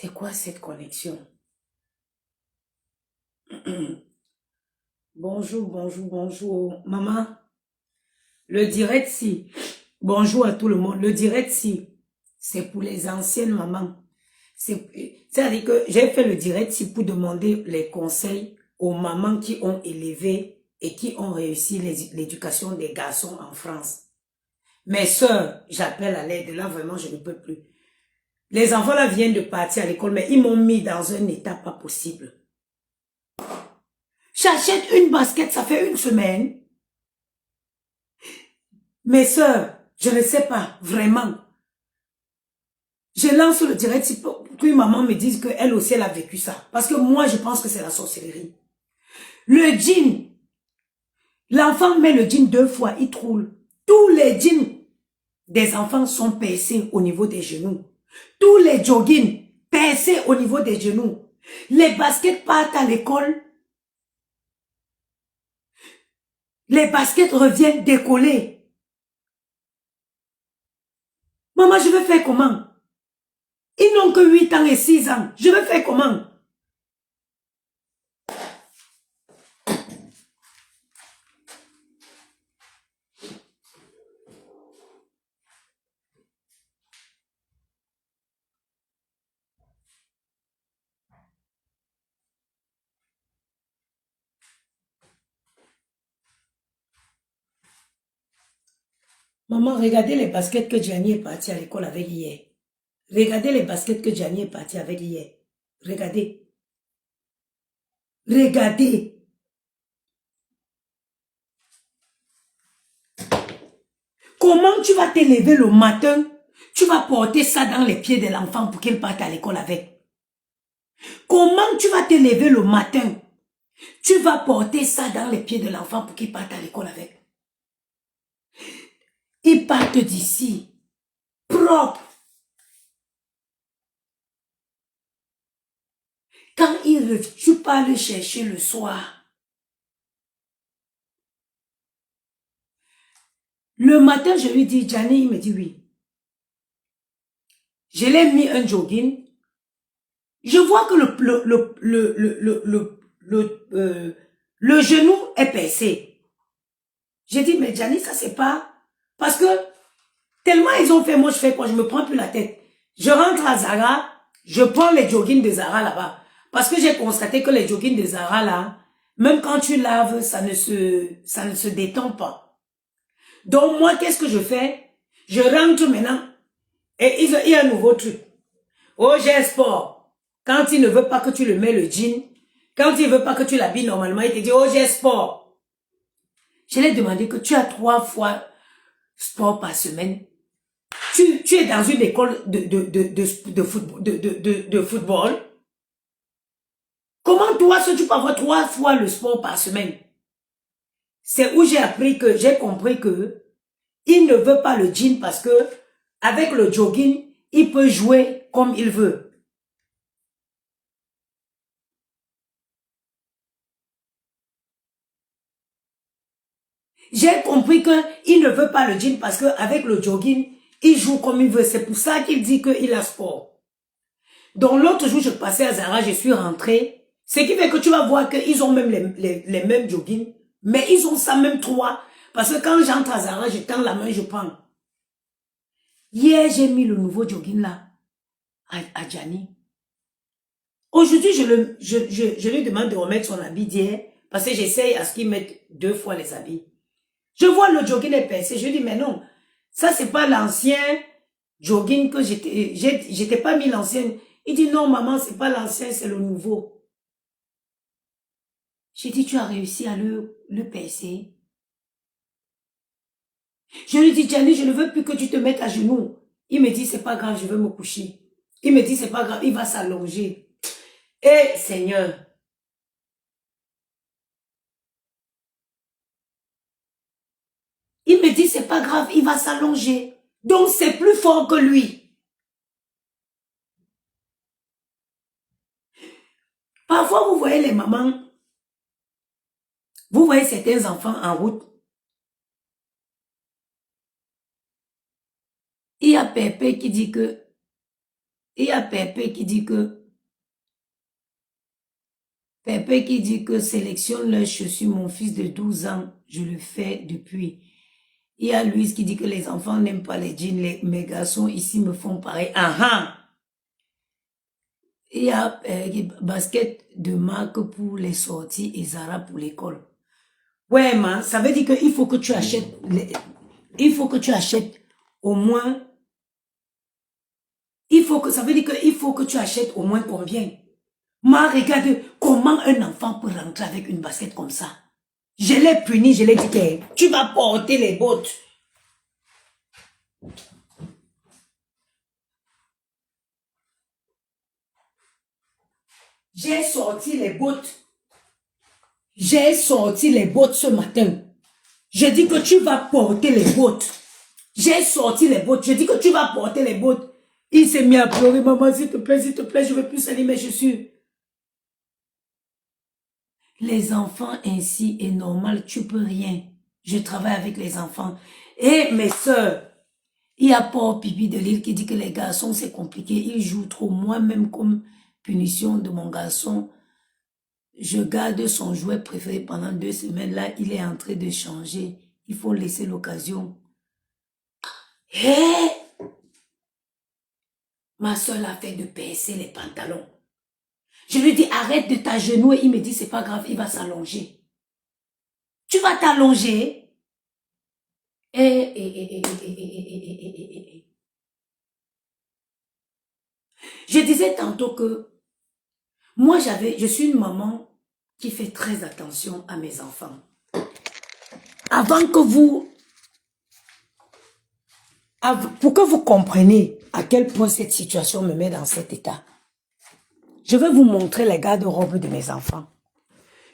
C'est quoi cette connexion? Bonjour, bonjour, bonjour. Maman, le direct si. Bonjour à tout le monde. Le direct si. C'est pour les anciennes mamans. C'est-à-dire que j'ai fait le direct si pour demander les conseils aux mamans qui ont élevé et qui ont réussi l'éducation des garçons en France. Mes sœurs, j'appelle à l'aide. Là, vraiment, je ne peux plus. Les enfants là viennent de partir à l'école, mais ils m'ont mis dans un état pas possible. J'achète une basket, ça fait une semaine. Mes sœurs, je ne sais pas, vraiment. Je lance le direct pour que maman me dise qu'elle aussi, elle a vécu ça. Parce que moi, je pense que c'est la sorcellerie. Le jean, l'enfant met le jean 2 fois, il troule. Tous les jeans des enfants sont percés au niveau des genoux. Tous les joggings percés au niveau des genoux. Les baskets partent à l'école. Les baskets reviennent décollées. Maman, je vais faire comment? Ils n'ont que 8 ans et 6 ans. Je vais faire comment? Maman, regardez les baskets que Gianni est parti à l'école avec hier. Regardez les baskets que Gianni est parti avec hier. Regardez. Regardez. Comment tu vas te lever le matin? Tu vas porter ça dans les pieds de l'enfant pour qu'il parte à l'école avec. Comment tu vas te lever le matin? Tu vas porter ça dans les pieds de l'enfant pour qu'il parte à l'école avec. Ils partent d'ici. Propre. Quand ils reviennent, tu pars le chercher le soir. Le matin, je lui dis, Gianni, il me dit oui. Je l'ai mis un jogging. Je vois que le genou est percé. J'ai dit, mais Gianni, ça c'est pas... Parce que tellement ils ont fait, moi je fais quoi? Je me prends plus la tête. Je rentre à Zara, je prends les joggings de Zara là-bas. Parce que j'ai constaté que les joggings de Zara là, même quand tu laves, ça ne se détend pas. Donc moi, qu'est-ce que je fais? Je rentre maintenant et il y a un nouveau truc. Oh, j'ai sport. Quand il ne veut pas que tu le mets le jean, quand il ne veut pas que tu l'habilles normalement, il te dit, oh, j'ai sport. Je l'ai demandé que tu as 3 fois sport par semaine. Tu es dans une école de football. Comment toi, tu peux avoir 3 fois le sport par semaine? C'est où j'ai compris que il ne veut pas le jean parce que avec le jogging, il peut jouer comme il veut. J'ai compris qu'il ne veut pas le jean parce qu'avec le jogging, il joue comme il veut. C'est pour ça qu'il dit qu'il a sport. Donc l'autre jour, je passais à Zara, je suis rentrée. Ce qui fait que tu vas voir qu'ils ont même les mêmes joggings. Mais ils ont ça même 3. Parce que quand j'entre à Zara, je tends la main, je prends. Hier, j'ai mis le nouveau jogging là à Gianni. Aujourd'hui, je lui demande de remettre son habit d'hier. Parce que j'essaye à ce qu'il mette 2 fois les habits. Je vois le jogging est percé. Je dis, mais non, ça, c'est pas l'ancien jogging que j'étais pas mis l'ancien. Il dit, non, maman, c'est pas l'ancien, c'est le nouveau. J'ai dit, tu as réussi à le percer. Je lui dis, Gianni, je ne veux plus que tu te mettes à genoux. Il me dit, c'est pas grave, je veux me coucher. Il me dit, c'est pas grave, il va s'allonger. Eh, Seigneur. Il me dit, c'est pas grave, il va s'allonger. Donc, c'est plus fort que lui. Parfois, vous voyez les mamans, vous voyez certains enfants en route. Il y a Pépé qui dit que Il y a Pépé qui dit que sélectionne leurs chaussures, mon fils de 12 ans, je le fais depuis. Il y a Louise qui dit que les enfants n'aiment pas les jeans, mes garçons ici me font pareil. Il y a basket de marque pour les sorties et Zara pour l'école. Ouais, man, ça veut dire qu'il faut que tu achètes, au moins, ça veut dire qu'il faut que tu achètes au moins combien? Ma, regarde comment un enfant peut rentrer avec une basket comme ça. Je l'ai puni, je l'ai dit que tu vas porter les bottes. J'ai sorti les bottes. J'ai sorti les bottes ce matin. Je dis que tu vas porter les bottes. J'ai sorti les bottes. Je dis que tu vas porter les bottes. Il s'est mis à pleurer. Maman, s'il te plaît, je ne veux plus salir mes chaussures. Les enfants ainsi est normal, tu peux rien. Je travaille avec les enfants. Et mes soeurs, il y a Paul Pipi de Lille qui dit que les garçons c'est compliqué, ils jouent trop. Moi-même comme punition de mon garçon, je garde son jouet préféré pendant 2 semaines. Là, il est en train de changer. Il faut laisser l'occasion. Hé! Ma soeur l'a fait de baisser les pantalons. Je lui dis, arrête de t'agenouiller. Il me dit, c'est pas grave, il va s'allonger. Tu vas t'allonger. Je disais tantôt que moi, je suis une maman qui fait très attention à mes enfants. Pour que vous compreniez à quel point cette situation me met dans cet état, je vais vous montrer les garde-robes de mes enfants.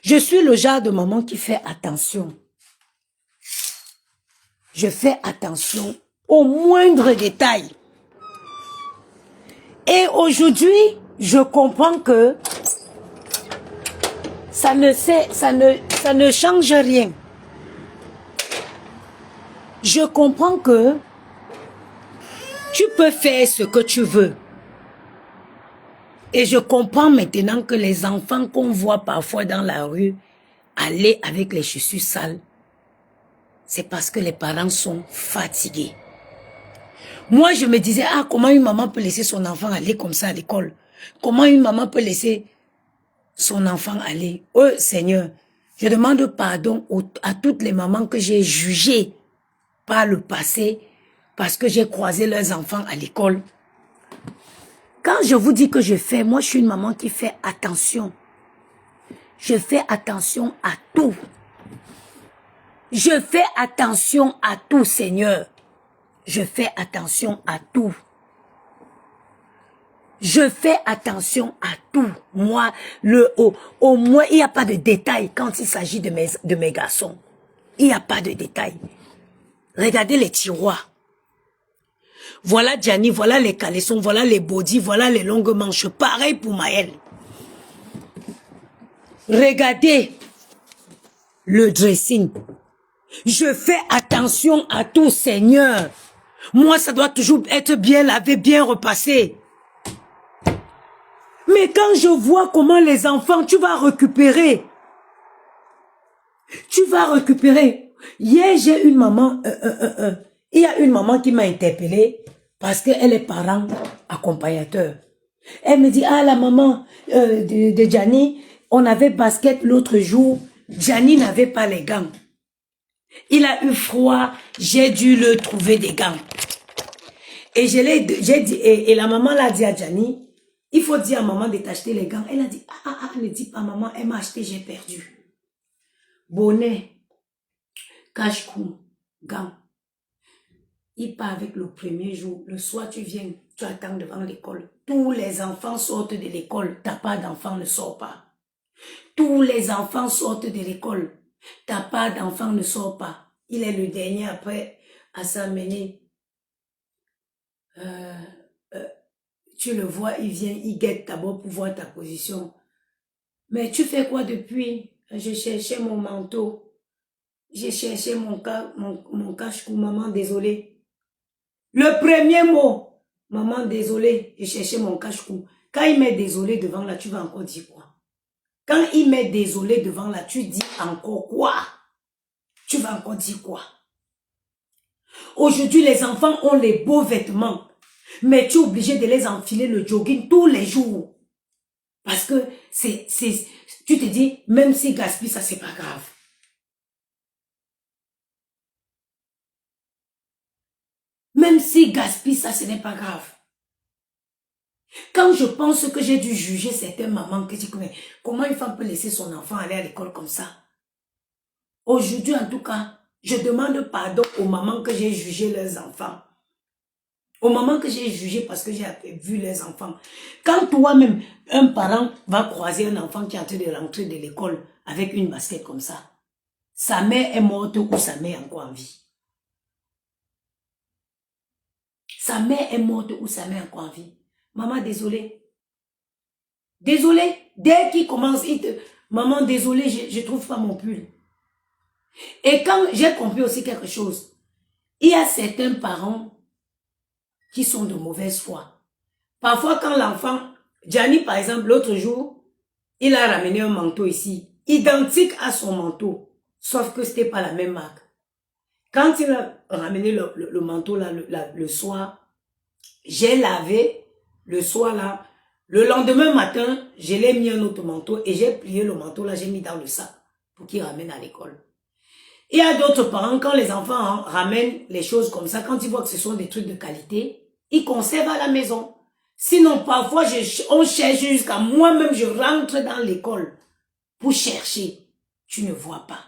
Je suis le genre de maman qui fait attention. Je fais attention aux moindres détails. Et aujourd'hui, je comprends que ça ne change rien. Je comprends que tu peux faire ce que tu veux. Et je comprends maintenant que les enfants qu'on voit parfois dans la rue aller avec les chaussures sales, c'est parce que les parents sont fatigués. Moi, je me disais, comment une maman peut laisser son enfant aller comme ça à l'école? Comment une maman peut laisser son enfant aller? Oh Seigneur, je demande pardon à toutes les mamans que j'ai jugées par le passé parce que j'ai croisé leurs enfants à l'école. Quand je vous dis que moi je suis une maman qui fait attention. Je fais attention à tout. Je fais attention à tout, Seigneur. Je fais attention à tout. Je fais attention à tout. Moi, au moins, il n'y a pas de détails quand il s'agit de mes garçons. Il n'y a pas de détails. Regardez les tiroirs. Voilà Gianni, voilà les caleçons, voilà les bodys, voilà les longues manches. Pareil pour Maël. Regardez le dressing. Je fais attention à tout, Seigneur. Moi, ça doit toujours être bien lavé, bien repassé. Mais quand je vois comment les enfants, tu vas récupérer. Tu vas récupérer. Hier, j'ai une maman, il y a une maman qui m'a interpellée parce qu'elle est parent accompagnateur. Elle me dit, la maman de Gianni, on avait basket l'autre jour, Gianni n'avait pas les gants. Il a eu froid, j'ai dû le trouver des gants. Et j'ai dit, et la maman l'a dit à Gianni, il faut dire à maman de t'acheter les gants. Elle a dit, ne dis pas maman, elle m'a acheté, j'ai perdu. Bonnet, cache-cou, gants. Il part avec le premier jour. Le soir, tu viens, tu attends devant l'école. Tous les enfants sortent de l'école. T'as pas d'enfant, ne sort pas. Tous les enfants sortent de l'école. T'as pas d'enfant, ne sort pas. Il est le dernier après à s'amener. Tu le vois, il vient, il guette d'abord pour voir ta position. Mais tu fais quoi depuis? Je cherchais mon manteau. J'ai cherché mon cache-cou, maman, désolé. Le premier mot, Maman, désolé, j'ai cherché mon cache-cou. Quand il met désolé devant là, tu vas encore dire quoi? Quand il met désolé devant là, tu dis encore quoi? Tu vas encore dire quoi? Aujourd'hui, les enfants ont les beaux vêtements, mais tu es obligé de les enfiler le jogging tous les jours. Parce que tu te dis, même si gaspille, ça c'est pas grave. Même si gaspille, ça ce n'est pas grave. Quand je pense que j'ai dû juger certaines mamans qui disent comment une femme peut laisser son enfant aller à l'école comme ça. Aujourd'hui, en tout cas, je demande pardon aux mamans que j'ai jugé leurs enfants. Aux mamans que j'ai jugé parce que j'ai vu les enfants. Quand toi-même, un parent va croiser un enfant qui est en train de rentrer de l'école avec une basket comme ça, sa mère est morte ou sa mère est encore en vie. Sa mère est morte ou sa mère est encore en vie. Maman, désolée. Désolée. Dès qu'il commence, il te... Maman, désolée, je ne trouve pas mon pull. Et quand j'ai compris aussi quelque chose, il y a certains parents qui sont de mauvaise foi. Parfois, quand l'enfant, Gianni par exemple, l'autre jour, il a ramené un manteau ici, identique à son manteau, sauf que c'était pas la même marque. Quand il a ramené le manteau là, le soir, j'ai lavé le soir là. Le lendemain matin, je l'ai mis un autre manteau et j'ai plié le manteau là, j'ai mis dans le sac pour qu'il ramène à l'école. Il y a d'autres parents, quand les enfants ramènent les choses comme ça, quand ils voient que ce sont des trucs de qualité, ils conservent à la maison. Sinon, parfois, on cherche jusqu'à moi-même, je rentre dans l'école pour chercher. Tu ne vois pas.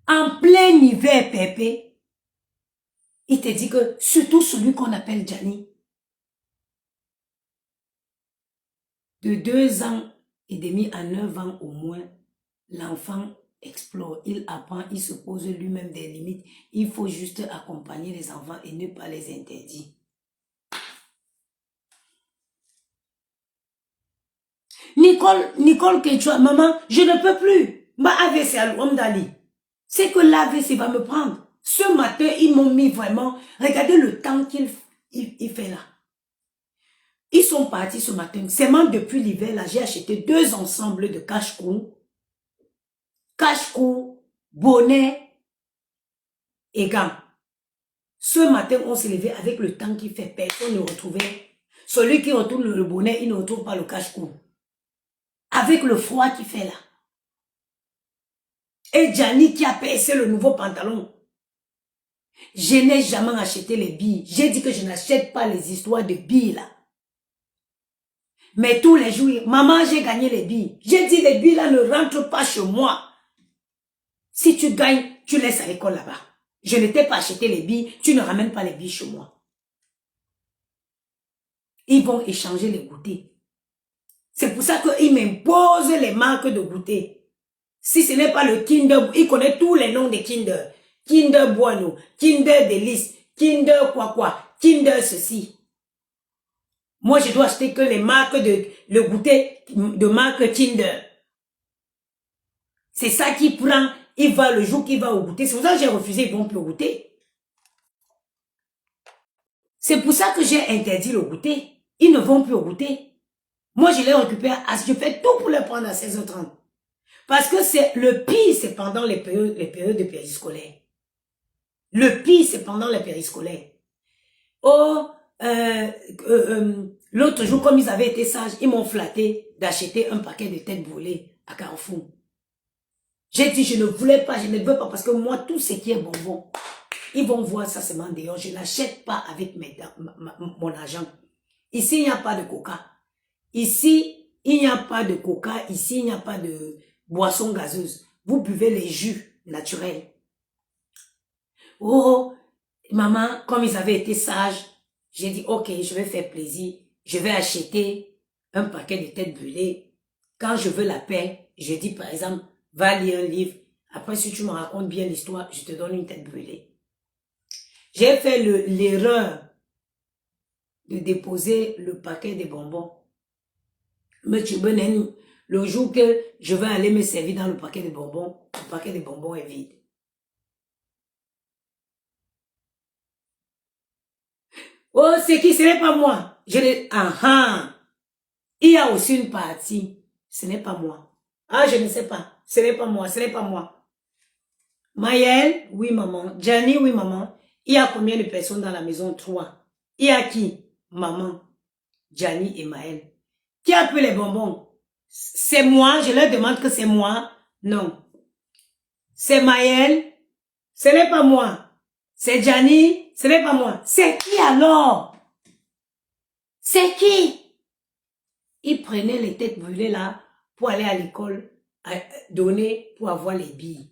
En plein hiver, Pépé, il te dit que, surtout celui qu'on appelle Gianni, de 2 ans et demi à 9 ans au moins, l'enfant explore, il apprend, il se pose lui-même des limites. Il faut juste accompagner les enfants et ne pas les interdire. Nicole Quechua, maman, je ne peux plus. Ma AVC à l'Ouamdali. C'est que l'AVC va me prendre. Ce matin, ils m'ont mis vraiment, regardez le temps qu'il fait là. Ils sont partis ce matin. Seulement depuis l'hiver, là, j'ai acheté 2 ensembles de cache-cou, bonnet et gants. Ce matin, on s'est levé avec le temps qu'il fait. Personne ne retrouvait. Celui qui retrouve le bonnet, il ne retrouve pas le cache-cou. Avec le froid qu'il fait là. Et Gianni qui a percé le nouveau pantalon. Je n'ai jamais acheté les billes. J'ai dit que je n'achète pas les histoires de billes là. Mais tous les jours, maman, j'ai gagné les billes. J'ai dit les billes là ne rentrent pas chez moi. Si tu gagnes, tu laisses à l'école là-bas. Je ne t'ai pas acheté les billes, tu ne ramènes pas les billes chez moi. Ils vont échanger les goûters. C'est pour ça qu'ils m'imposent les marques de goûter. Si ce n'est pas le Kinder, il connaît tous les noms des Kinder. Kinder Bueno, Kinder Délice, Kinder quoi, Kinder ceci. Moi, je dois acheter que les marques le goûter de marque Kinder. C'est ça qui prend, il va le jour qu'il va au goûter. C'est pour ça que j'ai refusé, ils vont plus au goûter. C'est pour ça que j'ai interdit le goûter. Ils ne vont plus au goûter. Moi, je les récupère, je fais tout pour les prendre à 16h30. Parce que c'est le pire, c'est pendant les périodes de périscolaire. Le pire, c'est pendant les périscolaires. Oh, l'autre jour, comme ils avaient été sages, ils m'ont flatté d'acheter un paquet de têtes brûlées à Carrefour. J'ai dit, je ne voulais pas, je ne veux pas, parce que moi, tout ce qui est bonbon, ils vont voir ça seulement dehors. Je n'achète pas avec mon argent. Ici, il n'y a pas de coca. Ici, il n'y a pas de coca. Ici, il n'y a pas de boisson gazeuse. Vous buvez les jus naturels. Oh, maman, comme ils avaient été sages, j'ai dit, ok, je vais faire plaisir. Je vais acheter un paquet de têtes brûlées. Quand je veux la paix, je dis par exemple, va lire un livre. Après, si tu me racontes bien l'histoire, je te donne une tête brûlée. J'ai fait l'erreur de déposer le paquet de bonbons. Mais tu veux, le jour que je vais aller me servir dans le paquet de bonbons est vide. Oh, c'est qui? Ce n'est pas moi. Je l'ai... Ah, ah. Il y a aussi une partie. Ce n'est pas moi. Ah, je ne sais pas. Ce n'est pas moi. Ce n'est pas moi. Maëlle, oui, maman. Gianni, oui, maman. Il y a combien de personnes dans la maison? 3. Il y a qui? Maman, Gianni et Maëlle. Qui a pris les bonbons? C'est moi. Je leur demande que c'est moi. Non. C'est Maëlle. Ce n'est pas moi. C'est Gianni. Ce n'est pas moi. C'est qui alors? C'est qui? Ils prenaient les têtes brûlées là pour aller à l'école, donner pour avoir les billes.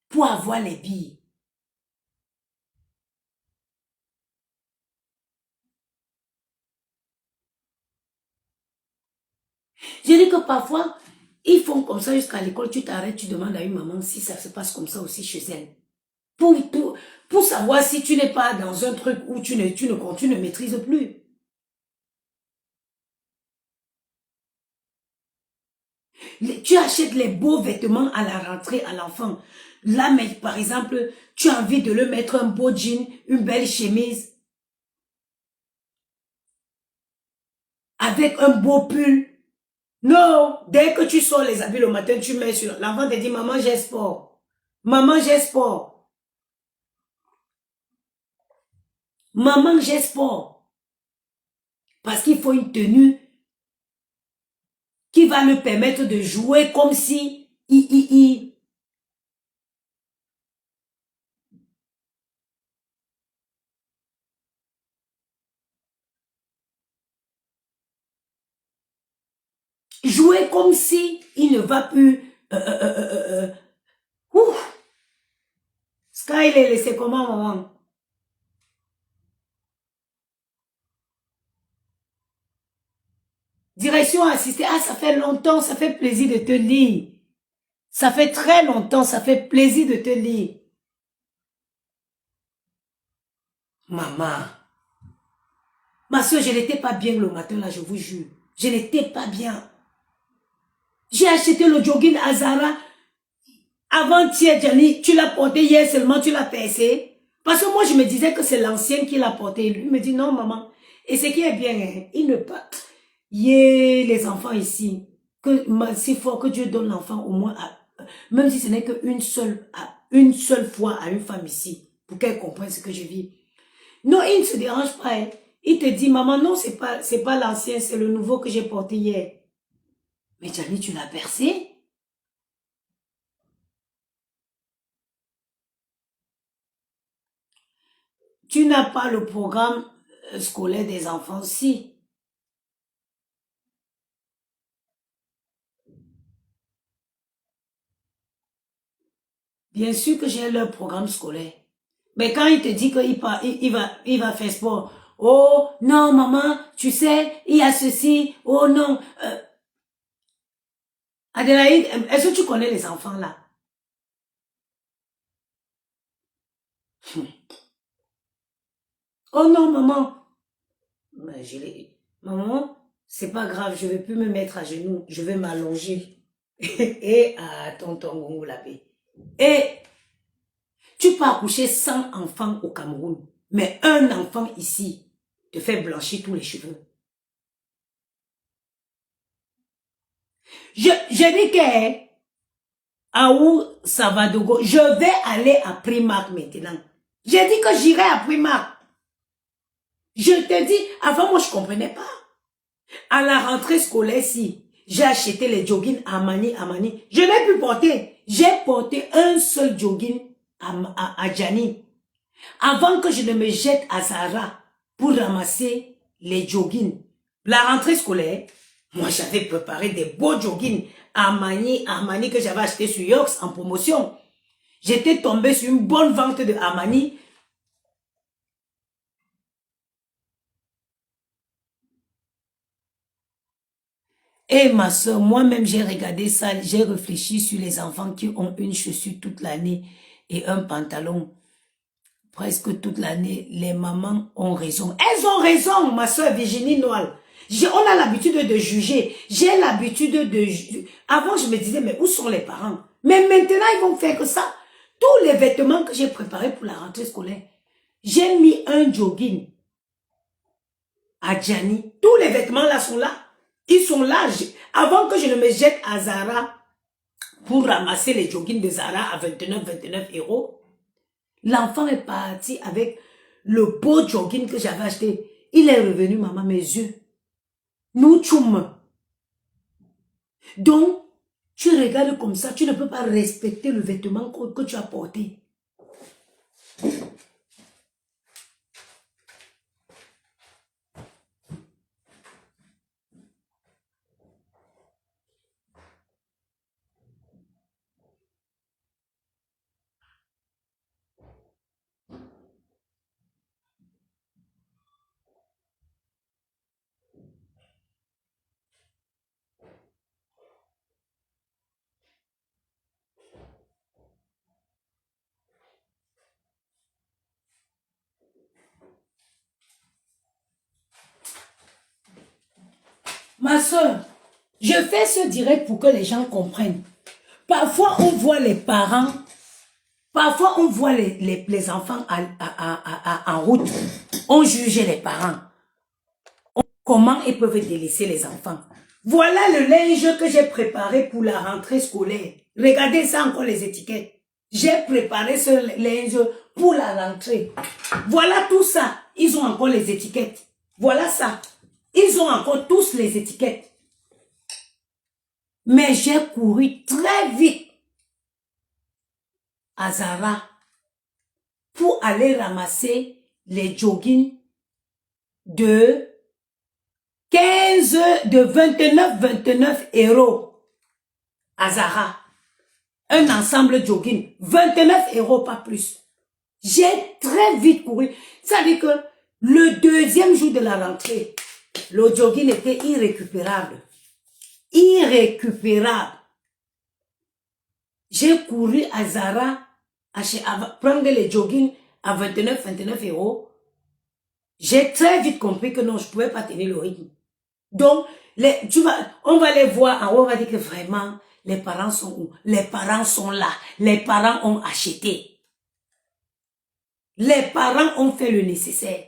Pour avoir les billes. Je dis que parfois, ils font comme ça jusqu'à l'école, tu t'arrêtes, tu demandes à une maman si ça se passe comme ça aussi chez elle. Pour savoir si tu n'es pas dans un truc où tu ne maîtrises plus. Tu achètes les beaux vêtements à la rentrée à l'enfant. Là, mais par exemple, tu as envie de le mettre un beau jean, une belle chemise, avec un beau pull. Non, dès que tu sors les habits le matin, tu mets sur... L'enfant te dit, maman, j'ai sport. Maman, j'ai sport. Maman, j'ai sport. Parce qu'il faut une tenue qui va le permettre de jouer comme si il jouer comme si il ne va plus ouf. Sky, il est laissé comment, maman? Direction assistée. Ah, ça fait longtemps, ça fait plaisir de te lire. Ça fait très longtemps, ça fait plaisir de te lire. Maman. Ma soeur, je n'étais pas bien le matin là, je vous jure. Je n'étais pas bien. J'ai acheté le jogging à Zara. Avant-hier, Gianni, tu l'as porté hier seulement, tu l'as percé. Parce que moi, je me disais que c'est l'ancien qui l'a porté. Lui me dit, non, maman. Et ce qui est bien, hein, il ne pas... Yeah, les enfants ici. C'est fort que Dieu donne l'enfant au moins, même si ce n'est qu'une une seule fois à une femme ici, pour qu'elle comprenne ce que je vis. Non, il ne se dérange pas. Hein. Il te dit, maman, non, c'est pas l'ancien, c'est le nouveau que j'ai porté hier. Mais Gianni, tu l'as percé? Tu n'as pas le programme scolaire des enfants, si. Bien sûr que j'ai leur programme scolaire. Mais quand il te dit il va faire sport. Oh, non, maman, tu sais, il y a ceci. Oh, non. Adélaïde, est-ce que tu connais les enfants là? Oh non, maman. Mais maman, c'est pas grave, je vais plus me mettre à genoux. Je vais m'allonger. Et à tonton Gongo Lapé. Et tu peux accoucher 100 enfants au Cameroun, mais un enfant ici te fait blanchir tous les cheveux. Je dis que Aou Savadogo, je vais aller à Primark maintenant. J'ai dit que j'irai à Primark. Je te dis, avant moi je comprenais pas. À la rentrée scolaire, si j'ai acheté les joggings Amani. Je n'ai plus porté. J'ai porté un seul jogging à Gianni. Avant que je ne me jette à Zara pour ramasser les joggings. La rentrée scolaire, moi j'avais préparé des beaux joggings Armani que j'avais acheté sur Yox en promotion. J'étais tombé sur une bonne vente de Armani. Et ma soeur, moi-même j'ai regardé ça, j'ai réfléchi sur les enfants qui ont une chaussure toute l'année et un pantalon presque toute l'année. Les mamans ont raison. Elles ont raison, ma soeur Virginie Noël. On a l'habitude de juger. J'ai l'habitude de... Avant, je me disais, mais où sont les parents? Mais maintenant, ils vont faire que ça. Tous les vêtements que j'ai préparés pour la rentrée scolaire, j'ai mis un jogging à Gianni. Tous les vêtements là sont là. Ils sont là. Avant que je ne me jette à Zara pour ramasser les joggings de Zara à 29 euros, l'enfant est parti avec le beau jogging que j'avais acheté. Il est revenu, maman, mes yeux. Nous tchoum. Donc, tu regardes comme ça, tu ne peux pas respecter le vêtement que tu as porté. Ma soeur, je fais ce direct pour que les gens comprennent. Parfois, on voit les parents, parfois on voit les enfants en route. On juge les parents. Comment ils peuvent délaisser les enfants. Voilà le linge que j'ai préparé pour la rentrée scolaire. Regardez ça encore les étiquettes. J'ai préparé ce linge pour la rentrée. Voilà tout ça. Ils ont encore les étiquettes. Voilà ça. Ils ont encore tous les étiquettes. Mais j'ai couru très vite à Zara pour aller ramasser les joggings de 29 euros à Zara. Un ensemble jogging, 29 euros, pas plus. J'ai très vite couru. Ça veut dire que le deuxième jour de la rentrée, le jogging était irrécupérable. Irrécupérable. J'ai couru à Zara, à prendre les joggings à 29 euros. J'ai très vite compris que non, je ne pouvais pas tenir le rythme. Donc, on va les voir en haut, on va dire que vraiment, les parents sont où? Les parents sont là. Les parents ont acheté. Les parents ont fait le nécessaire.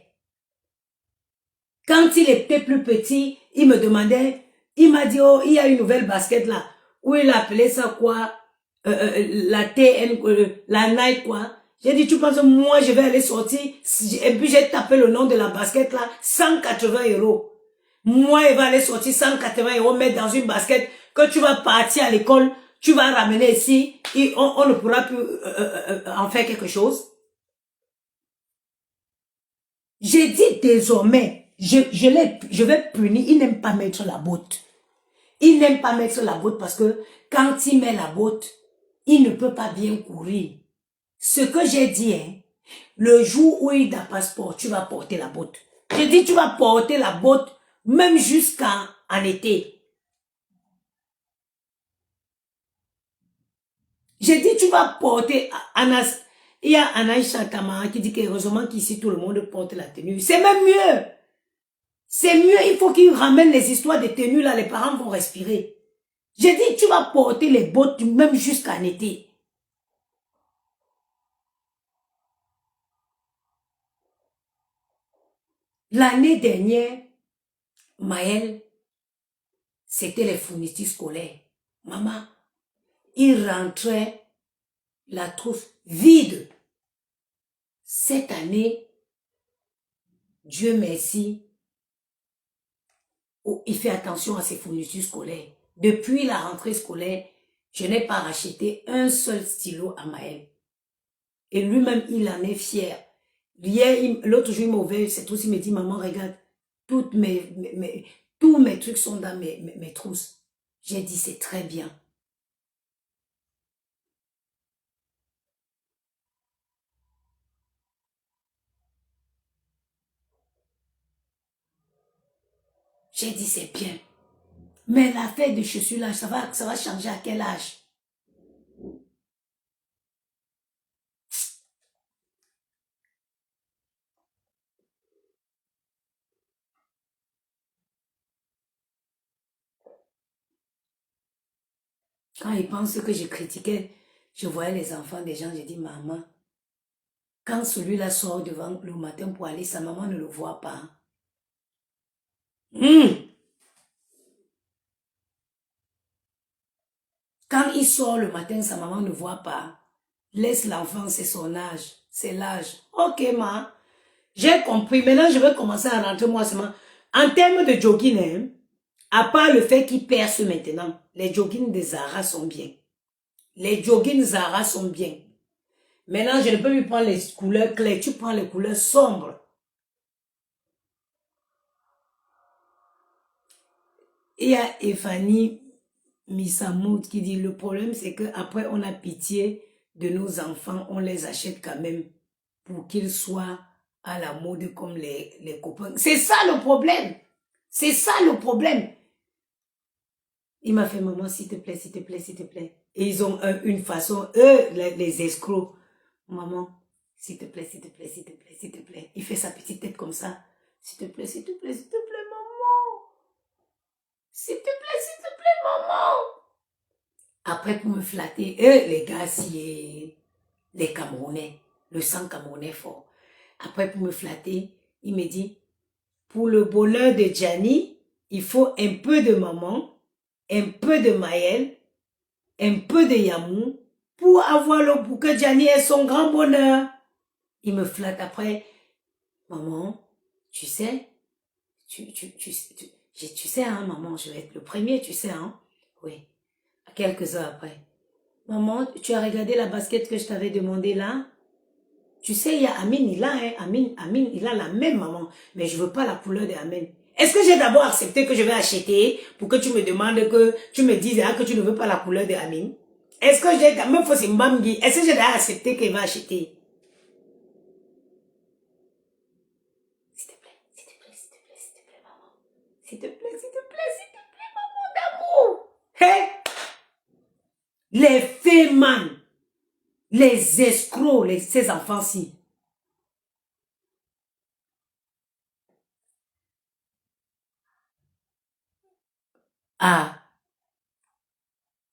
Quand il était plus petit, il me demandait, il m'a dit, oh, il y a une nouvelle basket là. Où il appelait ça quoi? La TN, la Nike quoi. J'ai dit, tu penses, moi, je vais aller sortir. Et puis, j'ai tapé le nom de la basket là, 180 euros. Moi, il va aller sortir 180 euros, mettre dans une basket que tu vas partir à l'école, tu vas ramener ici, et on ne pourra plus en faire quelque chose. J'ai dit désormais, je vais punir, il n'aime pas mettre la botte. Il n'aime pas mettre la botte parce que quand il met la botte, il ne peut pas bien courir. Ce que j'ai dit, hein, le jour où il n'a pas sport, tu vas porter la botte. J'ai dit, tu vas porter la botte même jusqu'en été. J'ai dit, tu vas porter Anas. Il y a Anaïcha Kamara qui dit que heureusement qu'ici tout le monde porte la tenue. C'est même mieux. C'est mieux, il faut qu'il ramène les histoires de tenues là, les parents vont respirer. J'ai dit, tu vas porter les bottes même jusqu'en été. L'année dernière, Maël, c'était les fournitures scolaires. Maman, il rentrait la trousse vide. Cette année, Dieu merci, il fait attention à ses fournitures scolaires. Depuis la rentrée scolaire, je n'ai pas racheté un seul stylo à Maël. Et lui-même, il en est fier. Hier, l'autre jour, il m'a ouvert cette trousse, il me dit, maman, regarde, tous mes trucs sont dans mes trousses. J'ai dit, c'est très bien. J'ai dit, c'est bien. Mais l'affaire de chaussures là, ça va changer à quel âge? Quand il pense que je critiquais, Je voyais les enfants des gens, j'ai dit, maman, quand celui-là sort devant le matin pour aller, sa maman ne le voit pas. Quand il sort le matin, sa maman ne voit pas. Laisse l'enfant, c'est son âge. C'est l'âge. Ok, ma. J'ai compris. Maintenant, je vais commencer à rentrer moi seulement. En termes de jogging, hein, à part le fait qu'il perce maintenant, les joggings de Zara sont bien. Les joggings Zara sont bien. Maintenant, je ne peux plus prendre les couleurs claires. Tu prends les couleurs sombres. Il y a Efani Missamoud qui dit, le problème c'est que après on a pitié de nos enfants, on les achète quand même pour qu'ils soient à la mode comme les copains. C'est ça le problème. C'est ça le problème. Il m'a fait, maman, s'il te plaît, s'il te plaît, s'il te plaît. Et ils ont une façon, eux, les escrocs. Maman, s'il te plaît, s'il te plaît, s'il te plaît, s'il te plaît. Il fait sa petite tête comme ça. S'il te plaît, s'il te plaît, s'il te plaît, maman. S'il te plaît, maman. Après, pour me flatter, les gars, si les Camerounais, le sang camerounais fort. Après, pour me flatter, il me dit, pour le bonheur de Gianni, il faut un peu de maman, un peu de Maël, un peu de Yamou, pour avoir pour que Gianni ait son grand bonheur. Il me flatte après, maman, tu sais, tu sais, hein, maman, je vais être le premier, tu sais, hein. Oui, quelques heures après. Maman, tu as regardé la basket que je t'avais demandé là? Tu sais, il y a Amine, il a, hein, Amine, il a la même maman, mais je veux pas la couleur de Amine. Est-ce que j'ai d'abord accepté que je vais acheter pour que tu me demandes que tu me dises hein, que tu ne veux pas la couleur de Amine? Est-ce que j'ai, même faut c'est Mbamgi, est-ce que j'ai d'abord accepté qu'il va acheter? S'il te plaît, s'il te plaît, s'il te plaît, s'il te plaît, maman. S'il te plaît, s'il te plaît, s'il te plaît, maman d'amour. Hey! Les fémans, les escrocs, ces enfants-ci. Ah.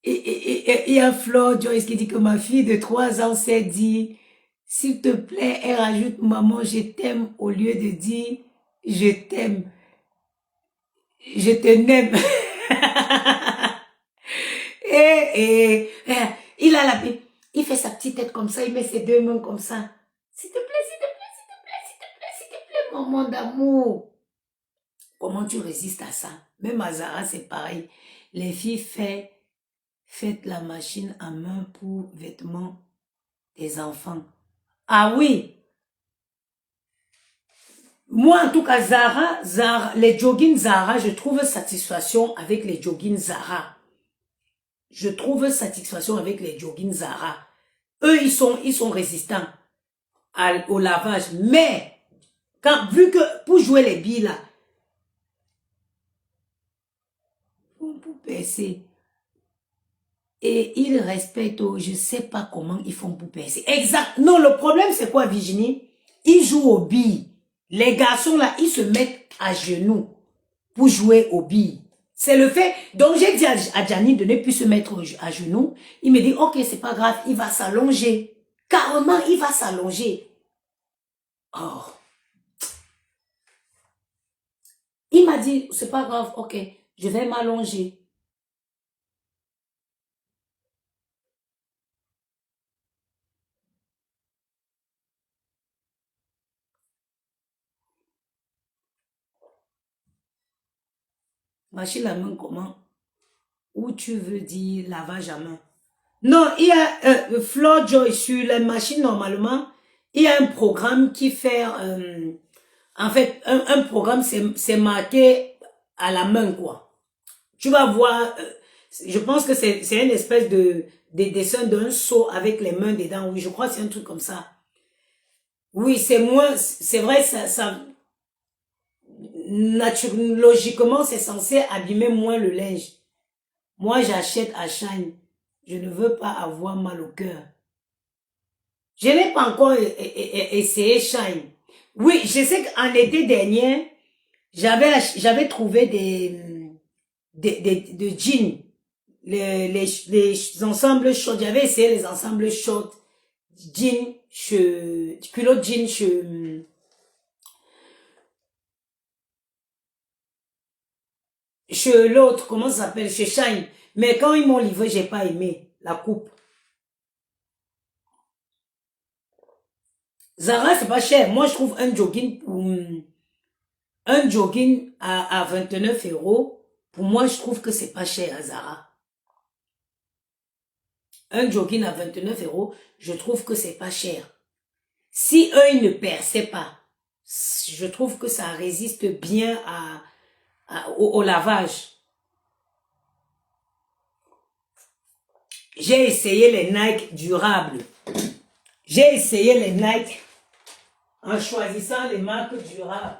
Et il y a Flore Joyce qui dit que ma fille de 3 ans s'est dit, s'il te plaît, elle rajoute maman, je t'aime au lieu de dire je t'aime. Je te n'aime. Il a il fait sa petite tête comme ça, il met ses 2 mains comme ça. S'il te plaît, s'il te plaît, s'il te plaît, s'il te plaît, s'il te plaît, maman d'amour. Comment tu résistes à ça? Même à Zara, c'est pareil. Les filles faites la machine à main pour vêtements des enfants. Ah oui. Moi, en tout cas, Zara, les joggings Zara, je trouve satisfaction avec les joggings Zara. Je trouve satisfaction avec les joggings Zara. Eux, ils sont résistants au lavage. Mais, vu que, pour jouer les billes là, pour percer, et ils respectent, je sais pas comment ils font pour percer. Exact. Non, le problème, c'est quoi, Virginie? Ils jouent aux billes. Les garçons, là, ils se mettent à genoux pour jouer aux billes. C'est le fait. Donc, j'ai dit à Gianni de ne plus se mettre à genoux. Il me dit, ok, c'est pas grave, il va s'allonger. Carrément, il va s'allonger. Oh. Il m'a dit, c'est pas grave, ok, je vais m'allonger. Machine à main comment? Où tu veux dire lavage à main? Non, il y a Flore Joy sur la machine normalement. Il y a un programme qui fait, en fait, un programme c'est marqué à la main quoi. Tu vas voir, je pense que c'est une espèce de dessin d'un seau avec les mains dedans. Oui, je crois que c'est un truc comme ça. Oui, c'est moins, c'est vrai, ça logiquement, c'est censé abîmer moins le linge. Moi, j'achète à Shine. Je ne veux pas avoir mal au cœur. Je n'ai pas encore essayé Shine. Oui, je sais qu'en été dernier, j'avais trouvé des jeans. les ensembles shorts. J'avais essayé les ensembles shorts, jean, culotte jean, chez l'autre, comment ça s'appelle, chez Shine. Mais quand ils m'ont livré, j'ai pas aimé la coupe. Zara, c'est pas cher. Moi, je trouve un jogging à 29 euros. Pour moi, je trouve que c'est pas cher à Zara. Un jogging à 29 euros, je trouve que c'est pas cher. Si eux, ils ne perçaient pas, je trouve que ça résiste bien au lavage. J'ai essayé les Nike durables. J'ai essayé les Nike en choisissant les marques durables.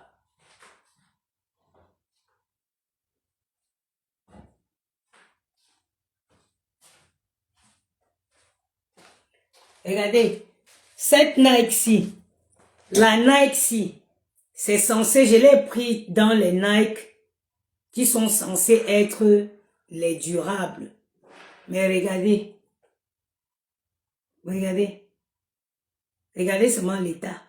Regardez, cette Nike-ci, la Nike-ci, c'est censé, je l'ai pris dans les Nike qui sont censés être les durables. Mais regardez, regardez seulement l'état.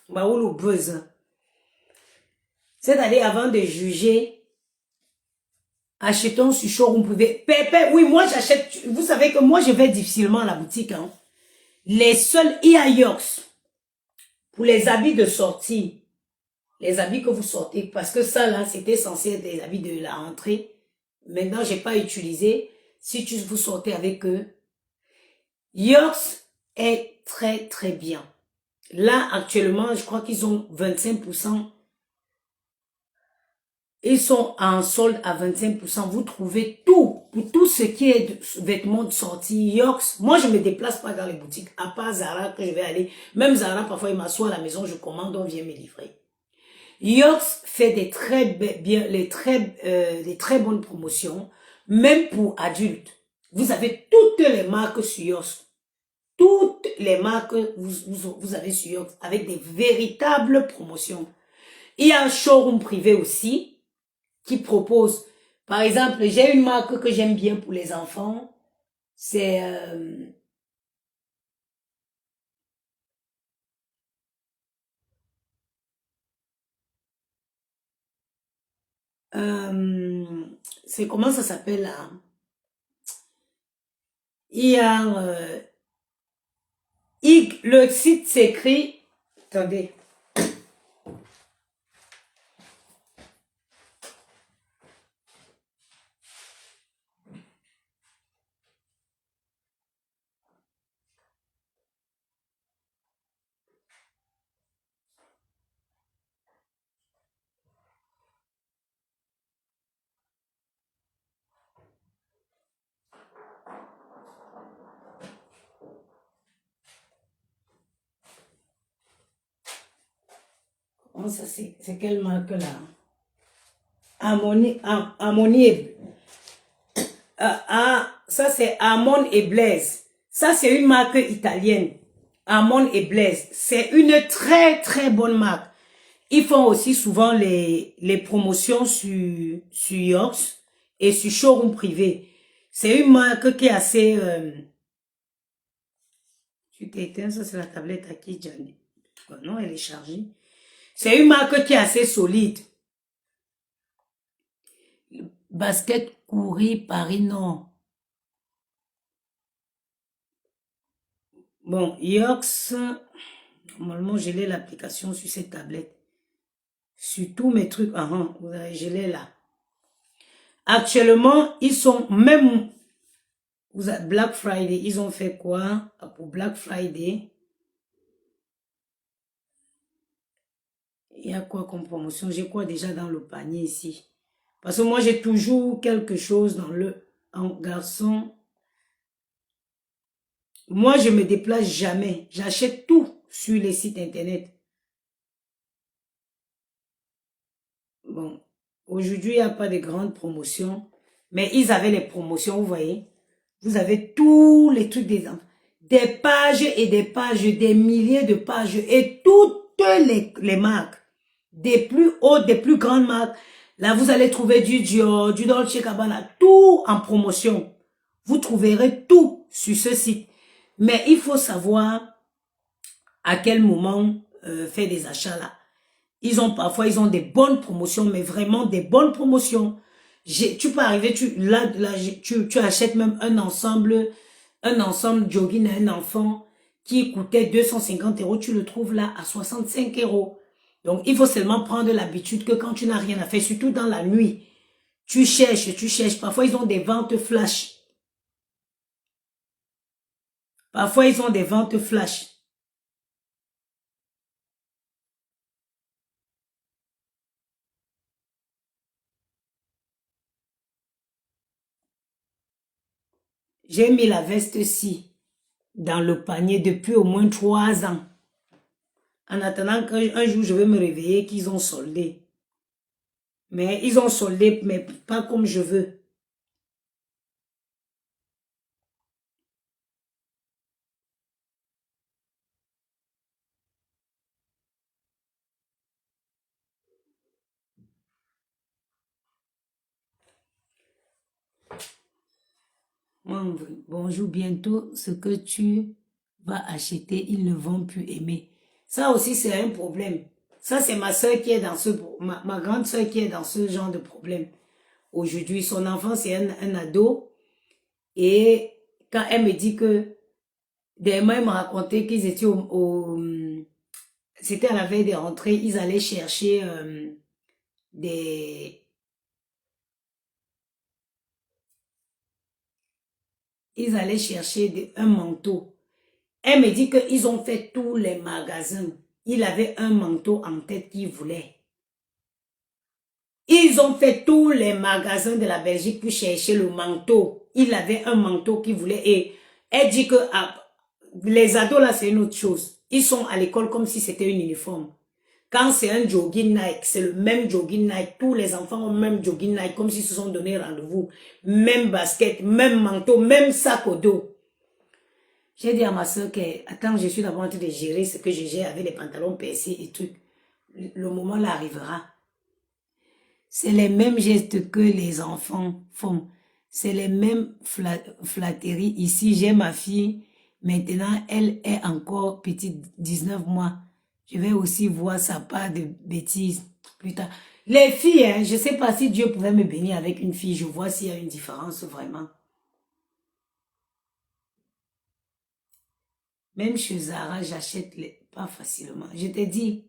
Bah, où le buzz. C'est-à-dire, avant de juger, achetons sur showroom privé. Pépé, oui, moi j'achète. Vous savez que moi je vais difficilement à la boutique. Hein. Les seuls, il y a Yox pour les habits de sortie. Les habits que vous sortez. Parce que ça là, c'était censé être des habits de la rentrée. Maintenant, j'ai pas utilisé. Si vous sortez avec eux. Yox est très très bien. Là, actuellement, je crois qu'ils ont 25%. Ils sont en solde à 25%. Vous trouvez tout, pour tout ce qui est de vêtements de sortie, Yox. Moi, je me déplace pas dans les boutiques, à part Zara que je vais aller. Même Zara, parfois, il m'assoit à la maison, je commande, on vient me livrer. Yox fait des très bonnes promotions, même pour adultes. Vous avez toutes les marques sur Yox. Toutes les marques, vous avez sur Yox, avec des véritables promotions. Il y a un showroom privé aussi, qui propose, par exemple, j'ai une marque que j'aime bien pour les enfants, c'est c'est comment ça s'appelle là? Il y a le site s'écrit, attendez. Oh, ça c'est quelle marque là? Harmonie. Ça c'est Harmon et Blaise. Ça c'est une marque italienne. Harmon et Blaise. C'est une très très bonne marque. Ils font aussi souvent les promotions sur Yox et sur showroom privé. C'est une marque qui est assez... Tu t'es éteint, ça c'est la tablette à qui, Johnny? Non, elle est chargée. C'est une marque qui est assez solide. Basket Courir Paris Nord. Bon, Yox, normalement, j'ai l'application sur cette tablette. Sur tous mes trucs, je l'ai là. Actuellement, ils sont même, Black Friday, ils ont fait quoi pour Black Friday? Il y a quoi comme promotion? J'ai quoi déjà dans le panier ici? Parce que moi, j'ai toujours quelque chose dans en garçon. Moi, je me déplace jamais. J'achète tout sur les sites internet. Bon, aujourd'hui, il n'y a pas de grandes promotions. Mais ils avaient les promotions, vous voyez. Vous avez tous les trucs des enfants. Des pages et des pages, des milliers de pages et toutes les marques. des plus hautes, des plus grandes marques. Là, vous allez trouver du Dior, du Dolce Gabbana, tout en promotion. Vous trouverez tout sur ce site. Mais il faut savoir à quel moment faire des achats là. Parfois, ils ont des bonnes promotions, mais vraiment des bonnes promotions. Tu peux arriver, tu achètes même un ensemble jogging à un enfant qui coûtait 250 €, tu le trouves là à 65 €. Donc, il faut seulement prendre l'habitude que quand tu n'as rien à faire, surtout dans la nuit, tu cherches. Parfois, ils ont des ventes flash. Parfois, ils ont des ventes flash. J'ai mis la veste-ci dans le panier depuis au moins 3 ans. En attendant qu'un jour, je vais me réveiller qu'ils ont soldé. Mais ils ont soldé, mais pas comme je veux. Bonjour, bientôt, ce que tu vas acheter, ils ne vont plus aimer. Ça aussi, c'est un problème. Ça, c'est ma soeur qui est dans ma grande soeur qui est dans ce genre de problème. Aujourd'hui, son enfant, c'est un ado. Et quand elle me dit que, dernièrement, elle m'a raconté qu'ils étaient c'était à la veille des rentrées, ils allaient chercher des... Ils allaient chercher un manteau. Elle me dit qu'ils ont fait tous les magasins. Il avait un manteau en tête qu'il voulait. Ils ont fait tous les magasins de la Belgique pour chercher le manteau. Il avait un manteau qu'il voulait. Et elle dit que les ados là, c'est une autre chose. Ils sont à l'école comme si c'était un uniforme. Quand c'est un jogging Nike, c'est le même jogging Nike. Tous les enfants ont le même jogging Nike, comme s'ils se sont donné rendez-vous. Même basket, même manteau, même sac au dos. J'ai dit à ma soeur que, attends, je suis d'abord en train de gérer ce que je gère avec les pantalons percés et tout. Le moment là arrivera. C'est les mêmes gestes que les enfants font. C'est les mêmes flatteries. Ici, j'ai ma fille. Maintenant, elle est encore petite, 19 mois. Je vais aussi voir sa part de bêtises plus tard. Les filles, hein, je ne sais pas si Dieu pouvait me bénir avec une fille. Je vois s'il y a une différence vraiment. Même chez Zara, j'achète pas facilement. Je te dis,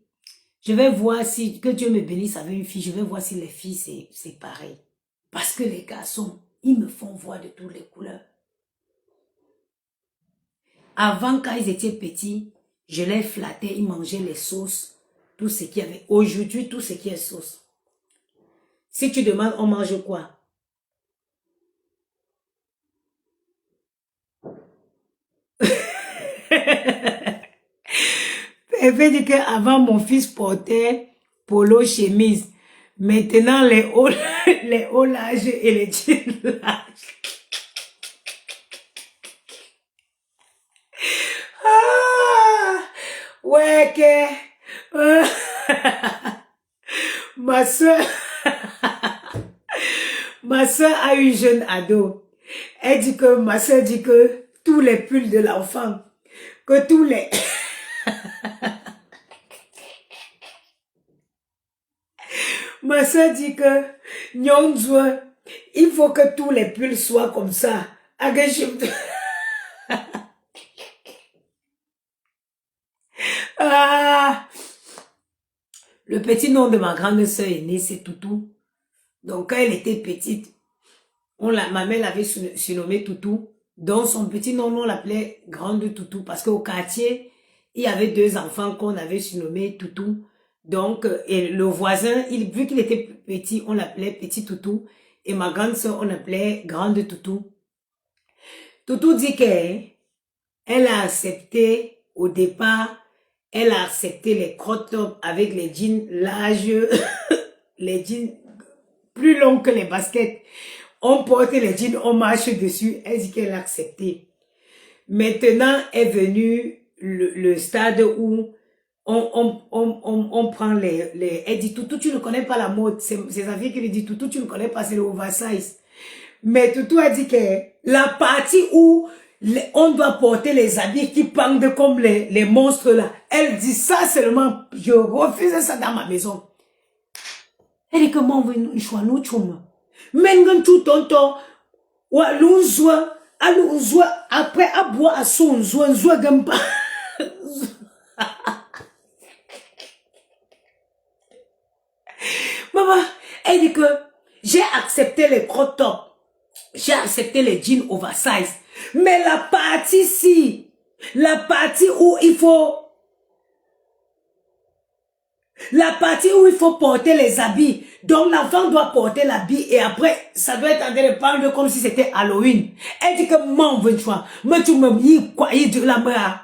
je vais voir si, que Dieu me bénisse avec une fille, je vais voir si les filles, c'est pareil. Parce que les garçons, ils me font voir de toutes les couleurs. Avant, quand ils étaient petits, je les flattais, ils mangeaient les sauces, tout ce qu'il y avait. Aujourd'hui, tout ce qui est sauce. Si tu demandes, on mange quoi? Elle veut dire qu'avant, mon fils portait polo chemise. Maintenant, les hauts larges et les jeans larges. Ah, ouais, que... ma soeur... ma soeur a eu jeune ado. Ma soeur dit que tous les pulls de l'enfant, que tous les... Ma soeur dit que Nyonzwe, il faut que tous les pulls soient comme ça. Ah, le petit nom de ma grande soeur aînée, c'est Toutou. Donc, quand elle était petite, ma mère l'avait surnommé Toutou. Donc, son petit nom, on l'appelait Grande Toutou. Parce qu'au quartier, il y avait 2 enfants qu'on avait surnommés Toutou. Donc, et le voisin, vu qu'il était petit, on l'appelait Petit Toutou. Et ma grande soeur, on l'appelait Grande Toutou. Toutou dit qu'elle a accepté, au départ, elle a accepté les crop tops avec les jeans larges, les jeans plus longs que les baskets. On porte les jeans, on marche dessus. Elle dit qu'elle a accepté. Maintenant est venu le stade où on prend elle dit, Toutou, tu ne connais pas la mode. C'est sa fille qui lui dit, Toutou, tu ne connais pas, c'est le oversize. Mais Toutou a dit que la partie où on doit porter les habits qui pendent comme les monstres là, elle dit ça seulement, je refuse ça dans ma maison. Elle dit que moi, on veut une choix, nous, tchoum. Mengan tout tonton, ou à l'ouzwa, après, à boire à son zwa gamba. Maman, elle dit que j'ai accepté les crop tops, j'ai accepté les jeans oversize, mais la partie ici, la partie où il faut porter les habits, donc l'enfant doit porter l'habit et après, ça doit être en train de prendre comme si c'était Halloween. Elle dit que mon veut choix, mais tu me dis quoi, il dit la main.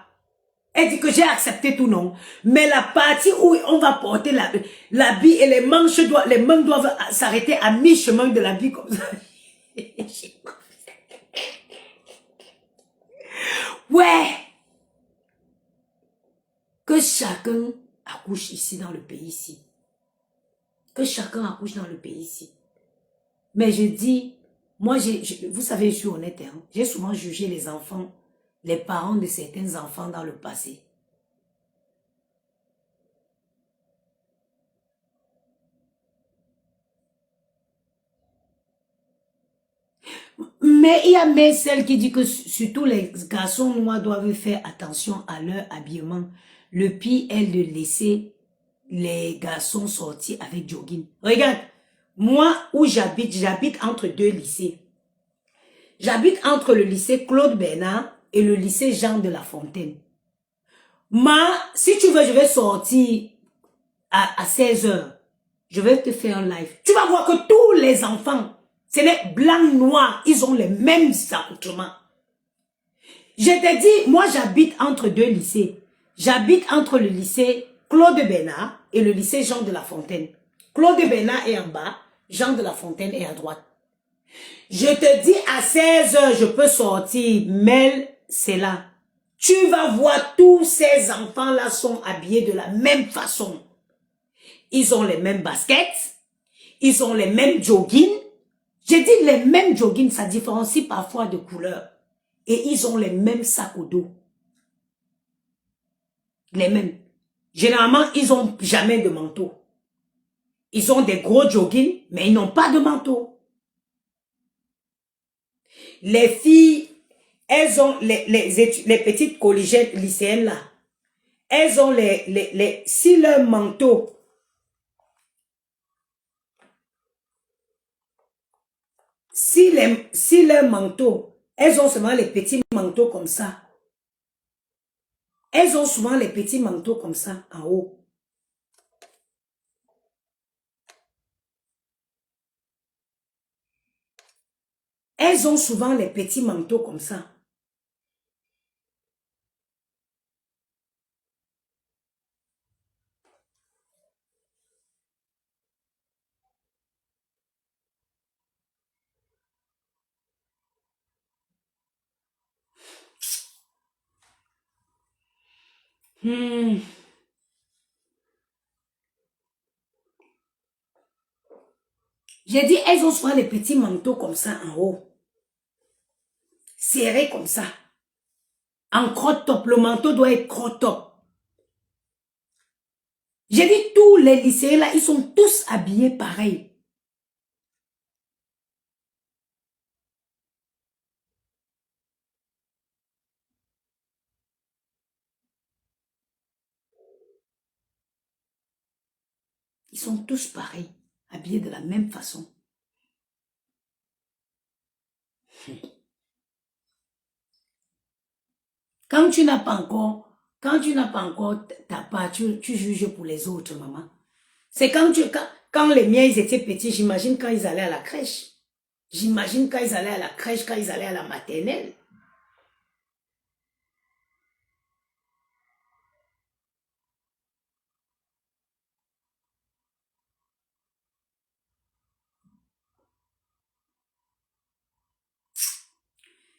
Elle dit que j'ai accepté tout non. Mais la partie où on va porter l'habit et les mains doivent s'arrêter à mi-chemin de l'habit comme ça. Ouais. Que chacun accouche ici dans le pays ici. Que chacun accouche dans le pays ici. Mais je dis, moi, vous savez, je suis honnête, hein, j'ai souvent jugé les enfants, les parents de certains enfants dans le passé. Mais il y a même celle qui dit que surtout les garçons noirs doivent faire attention à leur habillement. Le pire est de laisser les garçons sortir avec jogging. Regarde, moi où j'habite entre deux lycées. J'habite entre le lycée Claude Bernard et le lycée Jean de La Fontaine. Si tu veux, je vais sortir à 16 heures. Je vais te faire un live. Tu vas voir que tous les enfants, c'est les blancs, noirs, ils ont les mêmes accoutrements. Je te dis, moi j'habite entre deux lycées. J'habite entre le lycée Claude Bernard et le lycée Jean de La Fontaine. Claude Bernard est en bas, Jean de La Fontaine est à droite. Je te dis, à 16 heures, je peux sortir. Mel, c'est là. Tu vas voir, tous ces enfants-là sont habillés de la même façon. Ils ont les mêmes baskets. Ils ont les mêmes joggings. J'ai dit les mêmes joggings, ça différencie parfois de couleur. Et ils ont les mêmes sacs au dos. Les mêmes. Généralement, ils n'ont jamais de manteau. Ils ont des gros joggings, mais ils n'ont pas de manteau. Les filles, elles ont les petites collégiennes lycéennes là. Elles ont si leur manteau, si leur manteau, elles ont seulement les petits manteaux comme ça. Elles ont souvent les petits manteaux comme ça en haut. Elles ont souvent les petits manteaux comme ça. J'ai dit, elles ont souvent les petits manteaux comme ça en haut. Serrés comme ça. En crop top. Le manteau doit être crop top. J'ai dit, tous les lycéens là, ils sont tous habillés pareil. Ils sont tous pareils, habillés de la même façon. Quand tu n'as pas encore ta part, tu juges pour les autres, maman. C'est quand les miens, ils étaient petits, j'imagine quand ils allaient à la crèche. J'imagine quand ils allaient à la crèche, quand ils allaient à la maternelle.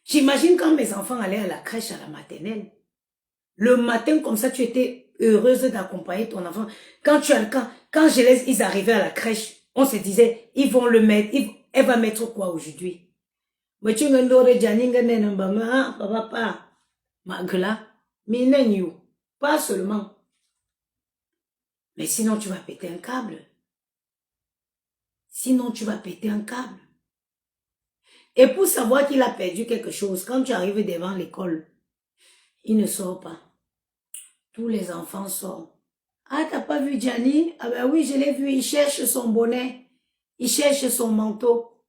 J'imagine quand mes enfants allaient à la crèche, à la maternelle. Le matin, comme ça, tu étais heureuse d'accompagner ton enfant. Quand ils arrivaient à la crèche, on se disait, ils vont le mettre, elle va mettre quoi aujourd'hui? Mais tu pas seulement. Mais sinon, tu vas péter un câble. Sinon, tu vas péter un câble. Et pour savoir qu'il a perdu quelque chose, quand tu arrives devant l'école, il ne sort pas. Tous les enfants sortent. Ah, t'as pas vu Gianni? Ah ben oui, je l'ai vu, il cherche son bonnet. Il cherche son manteau.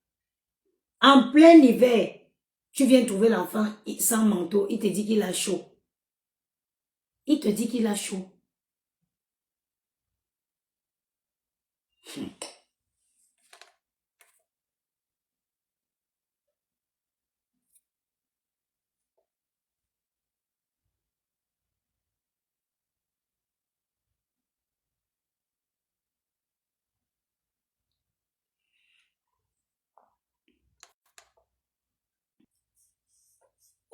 En plein hiver, tu viens trouver l'enfant sans manteau, il te dit qu'il a chaud. Il te dit qu'il a chaud.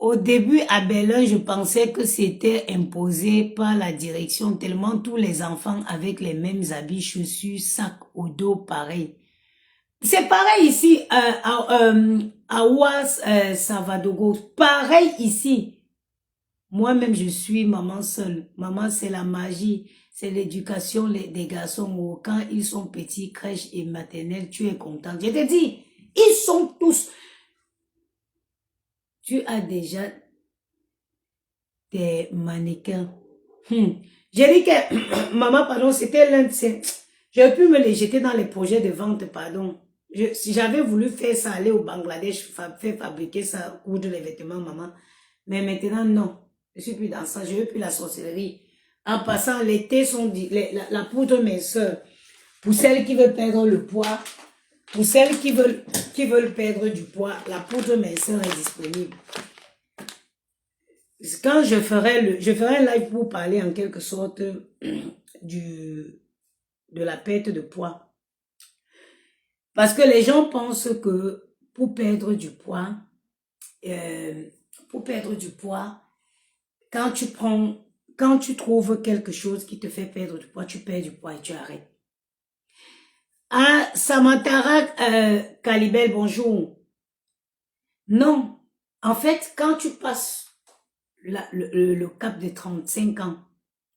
Au début, à Berlin, je pensais que c'était imposé par la direction, tellement tous les enfants avec les mêmes habits, chaussures, sacs au dos, pareil. C'est pareil ici, à Ouas, Savadogo, pareil ici. Moi-même, je suis maman seule. Maman, c'est la magie, c'est l'éducation des garçons. Quand ils sont petits, crèche et maternelle, tu es content. Je te dis, ils sont tous... Tu as déjà des mannequins. J'ai dit que, maman, pardon, c'était l'un de ces... J'aurais pu me les jeter dans les projets de vente, pardon. Si j'avais voulu faire ça, aller au Bangladesh, faire fabriquer ça, coudre les vêtements, maman. Mais maintenant, non. Je suis plus dans ça, je veux plus la sorcellerie. En passant, les thés sont... La poudre minceur, pour celles qui veulent perdre le poids, pour celles qui veulent perdre du poids, la poudre minceur est disponible. Quand je ferai un live pour parler en quelque sorte de la perte de poids. Parce que les gens pensent que pour perdre du poids, quand tu trouves quelque chose qui te fait perdre du poids, tu perds du poids et tu arrêtes. Ah, Samantara Kalibel, bonjour. Non, en fait, quand tu passes le cap de 35 ans,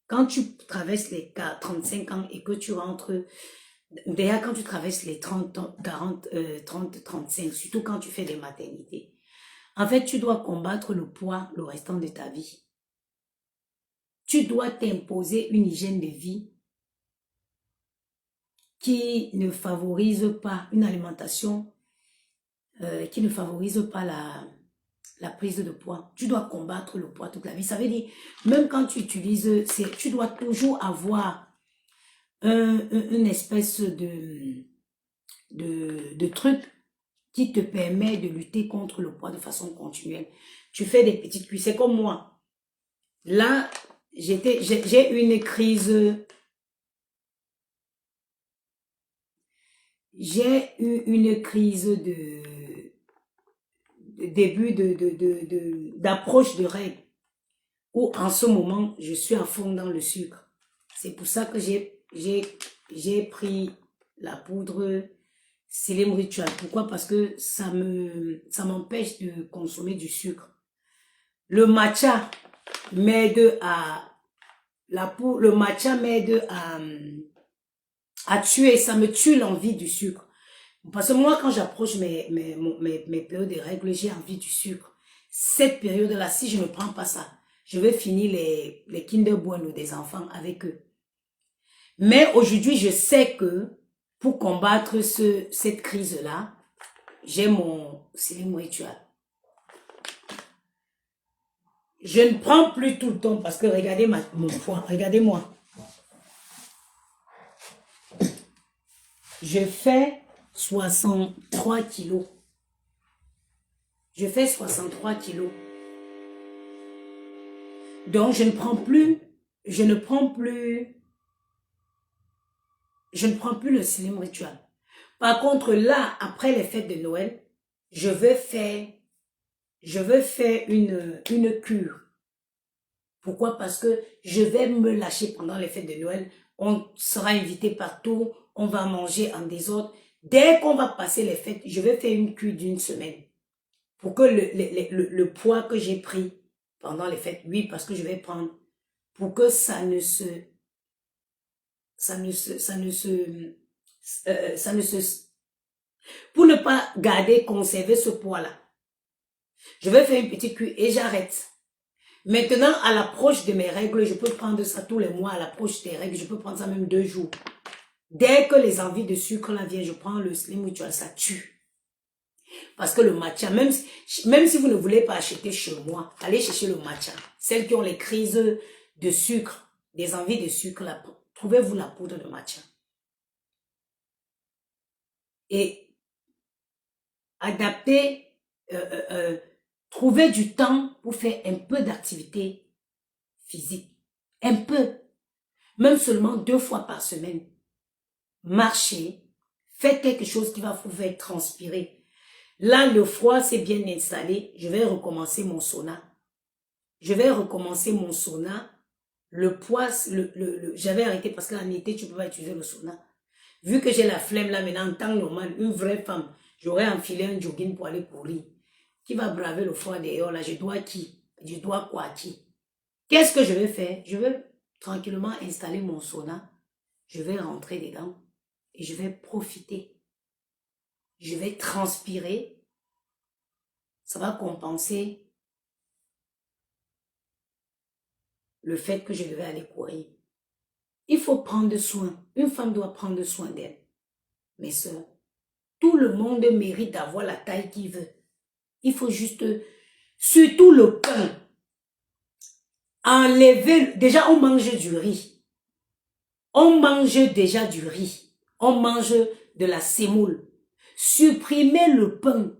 quand tu traverses les 35 ans et que tu rentres, d'ailleurs quand tu traverses les 30, 40, 30, 35, surtout quand tu fais des maternités, en fait, tu dois combattre le poids le restant de ta vie. Tu dois t'imposer une hygiène de vie qui ne favorise pas une alimentation, qui ne favorise pas la prise de poids. Tu dois combattre le poids toute la vie. Ça veut dire, même quand tu utilises, tu dois toujours avoir une espèce de truc qui te permet de lutter contre le poids de façon continuelle. Tu fais des petites cuisses. C'est comme moi. Là, j'ai une crise. J'ai eu une crise de début d'approche de règles, où en ce moment, je suis à fond dans le sucre. C'est pour ça que j'ai pris la poudre Slim Ritual. Pourquoi? Parce que ça m'empêche de consommer du sucre. Le matcha m'aide le matcha m'aide à tuer, ça me tue l'envie du sucre. Parce que moi, quand j'approche mes périodes de règles, j'ai envie du sucre. Cette période-là, si je ne prends pas ça, je vais finir les Kinder Bueno des enfants avec eux. Mais aujourd'hui, je sais que pour combattre cette crise-là, j'ai mon Slim Ritual. Je ne prends plus tout le temps parce que regardez mon poids, regardez-moi. Je fais 63 kilos. Je fais 63 kilos. Donc, je ne prends plus le Slim Ritual. Par contre, là, après les fêtes de Noël, je veux faire une cure. Pourquoi? Parce que je vais me lâcher pendant les fêtes de Noël. On sera invité partout. On va manger en désordre. Dès qu'on va passer les fêtes, je vais faire une cure d'une semaine. Pour que le poids que j'ai pris pendant les fêtes, oui, parce que je vais prendre, pour que ça ne se, pour ne pas garder, conserver ce poids-là. Je vais faire une petite cure et j'arrête. Maintenant, à l'approche de mes règles, je peux prendre ça tous les mois, à l'approche des règles, je peux prendre ça même 2 jours. Dès que les envies de sucre là viennent, je prends le Slim Ritual, ça tue. Parce que le matcha, même si vous ne voulez pas acheter chez moi, allez chercher le matcha. Celles qui ont les crises de sucre, des envies de sucre, là, trouvez-vous la poudre de matcha. Et adaptez, trouvez du temps pour faire un peu d'activité physique. Un peu. Même seulement 2 fois par semaine. Marchez. Faites quelque chose qui va vous faire transpirer. Là, le froid s'est bien installé. Je vais recommencer mon sauna. Le poids, j'avais arrêté parce qu'en été, tu ne peux pas utiliser le sauna. Vu que j'ai la flemme là maintenant, en temps normal, une vraie femme, j'aurais enfilé un jogging pour aller courir. Qui va braver le froid dehors là? Je dois qui? Je dois quoi à qui? Qu'est-ce que je vais faire? Je vais tranquillement installer mon sauna. Je vais rentrer dedans et je vais profiter. Je vais transpirer. Ça va compenser le fait que je devais aller courir. Il faut prendre soin. Une femme doit prendre soin d'elle. Mes sœurs, tout le monde mérite d'avoir la taille qu'il veut. Il faut juste, surtout le pain, enlever, déjà on mange du riz. On mange déjà du riz. On mange de la semoule. Supprimez le pain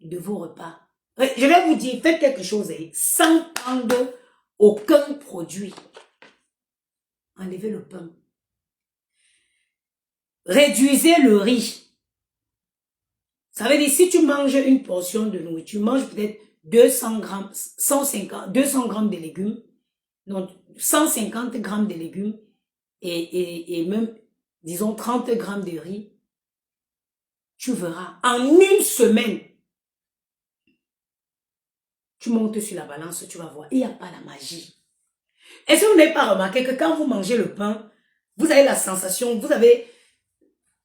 de vos repas. Je vais vous dire, faites quelque chose sans prendre aucun produit. Enlevez le pain. Réduisez le riz. Ça veut dire, si tu manges une portion de nourriture, tu manges peut-être 200 grammes, 200 grammes de légumes, donc 150 grammes de légumes et même, disons, 30 grammes de riz. Tu verras, en une semaine, tu montes sur la balance, tu vas voir, il n'y a pas la magie. Est-ce que vous n'avez pas remarqué que quand vous mangez le pain, vous avez la sensation, vous avez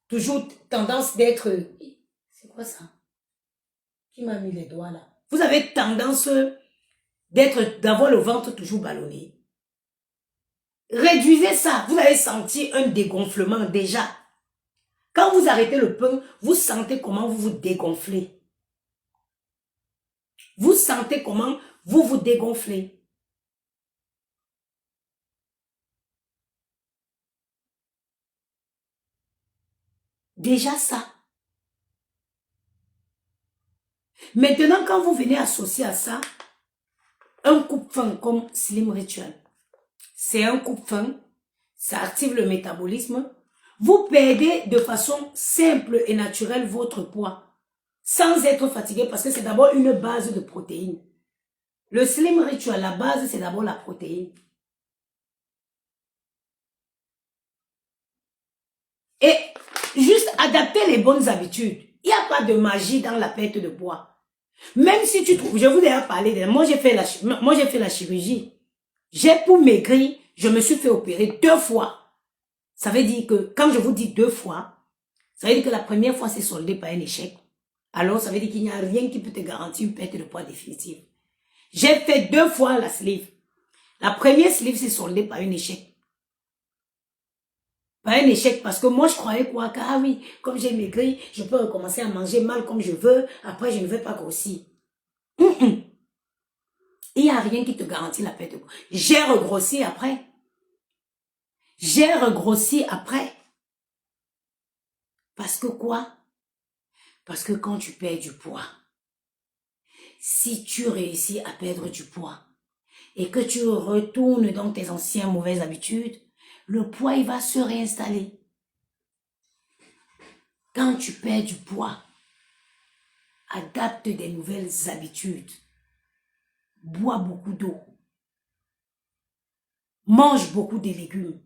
toujours tendance d'être... C'est quoi ça? Qui m'a mis les doigts là? Vous avez tendance d'avoir le ventre toujours ballonné. Réduisez ça. Vous allez sentir un dégonflement déjà. Quand vous arrêtez le pain, vous sentez comment vous vous dégonflez. Vous sentez comment vous vous dégonflez. Déjà ça. Maintenant, quand vous venez associer à ça, un coupe-faim comme Slim Ritual, c'est un coupe-faim, ça active le métabolisme. Vous perdez de façon simple et naturelle votre poids, sans être fatigué, parce que c'est d'abord une base de protéines. Le Slim Ritual, la base, c'est d'abord la protéine. Et juste adapter les bonnes habitudes. Il n'y a pas de magie dans la perte de poids. Même si tu trouves, je vous ai parlé, moi j'ai fait la chirurgie. J'ai pour maigrir, je me suis fait opérer 2 fois. Ça veut dire que, quand je vous dis 2 fois, ça veut dire que la première fois c'est soldé par un échec. Alors ça veut dire qu'il n'y a rien qui peut te garantir une perte de poids définitive. J'ai fait 2 fois la sleeve. La première sleeve c'est soldé par un échec. Par un échec, parce que moi je croyais quoi, que ah oui, comme j'ai maigri, je peux recommencer à manger mal comme je veux, après je ne vais pas grossir. Il n'y a rien qui te garantit la perte de poids. J'ai regrossi après. J'ai regrossi après. Parce que quoi? Parce que quand tu perds du poids, si tu réussis à perdre du poids et que tu retournes dans tes anciennes mauvaises habitudes, le poids il va se réinstaller. Quand tu perds du poids, adapte des nouvelles habitudes. Bois beaucoup d'eau. mange beaucoup de légumes.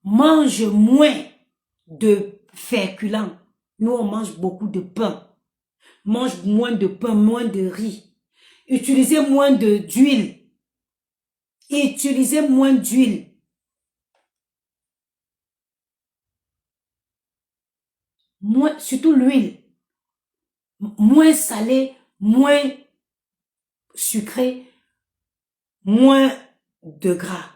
Mange moins de féculents. Nous, on mange beaucoup de pain. Mange moins de pain, moins de riz. Utilisez moins d'huile. Utilisez moins d'huile. Moins, surtout l'huile. Moins salé, moins sucré, moins de gras.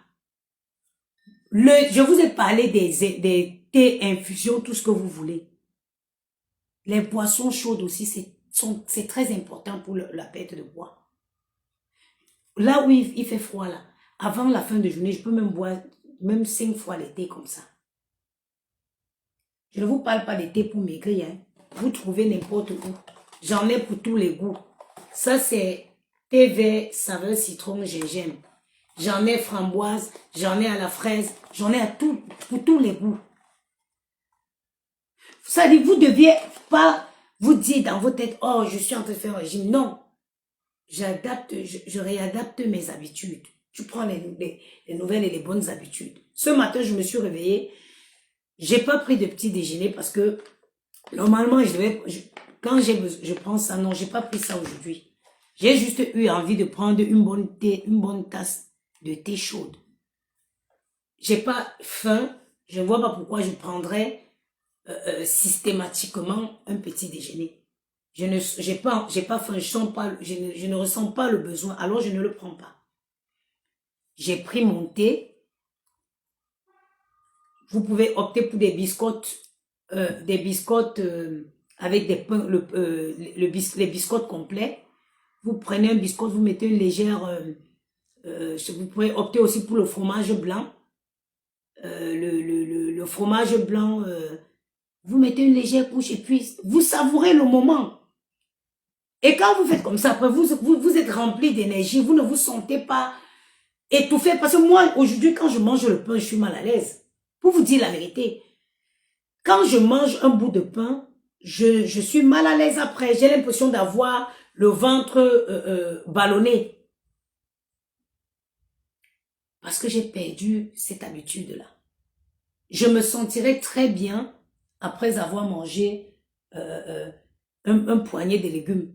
Je vous ai parlé des thés, infusions, tout ce que vous voulez. Les boissons chaudes aussi, c'est très important pour la perte de poids. Là où il fait froid, là, avant la fin de journée, je peux même boire même 5 fois les thés comme ça. Je ne vous parle pas des thés pour maigrir, hein. Vous trouvez n'importe où. J'en ai pour tous les goûts. Ça, c'est thé vert, saveur citron, gingembre. J'en ai framboise, j'en ai à la fraise, j'en ai pour tous les goûts. Ça dit, vous ne deviez pas vous dire dans vos têtes, oh, je suis en train de faire un régime. Non. Je réadapte mes habitudes. Je prends les nouvelles et les bonnes habitudes. Ce matin, je me suis réveillée. J'ai pas pris de petit déjeuner parce que normalement, quand je prends ça, non, j'ai pas pris ça aujourd'hui. J'ai juste eu envie de prendre une bonne tasse de thé chaude. J'ai pas faim. Je ne vois pas pourquoi je prendrais systématiquement un petit déjeuner. J'ai pas faim, je ne ressens pas le besoin, alors je ne le prends pas. J'ai pris mon thé. Vous pouvez opter pour des biscottes, avec des pains, les biscottes complets. Vous prenez un biscotte, vous mettez une légère, vous pouvez opter aussi pour le fromage blanc. Le fromage blanc, vous mettez une légère couche et puis vous savourez le moment. Et quand vous faites comme ça, après vous êtes rempli d'énergie, vous ne vous sentez pas étouffé. Parce que moi, aujourd'hui, quand je mange le pain, je suis mal à l'aise. Pour vous dire la vérité, quand je mange un bout de pain, je suis mal à l'aise après. J'ai l'impression d'avoir le ventre ballonné. Parce que j'ai perdu cette habitude-là. Je me sentirais très bien après avoir mangé un poignet de légumes.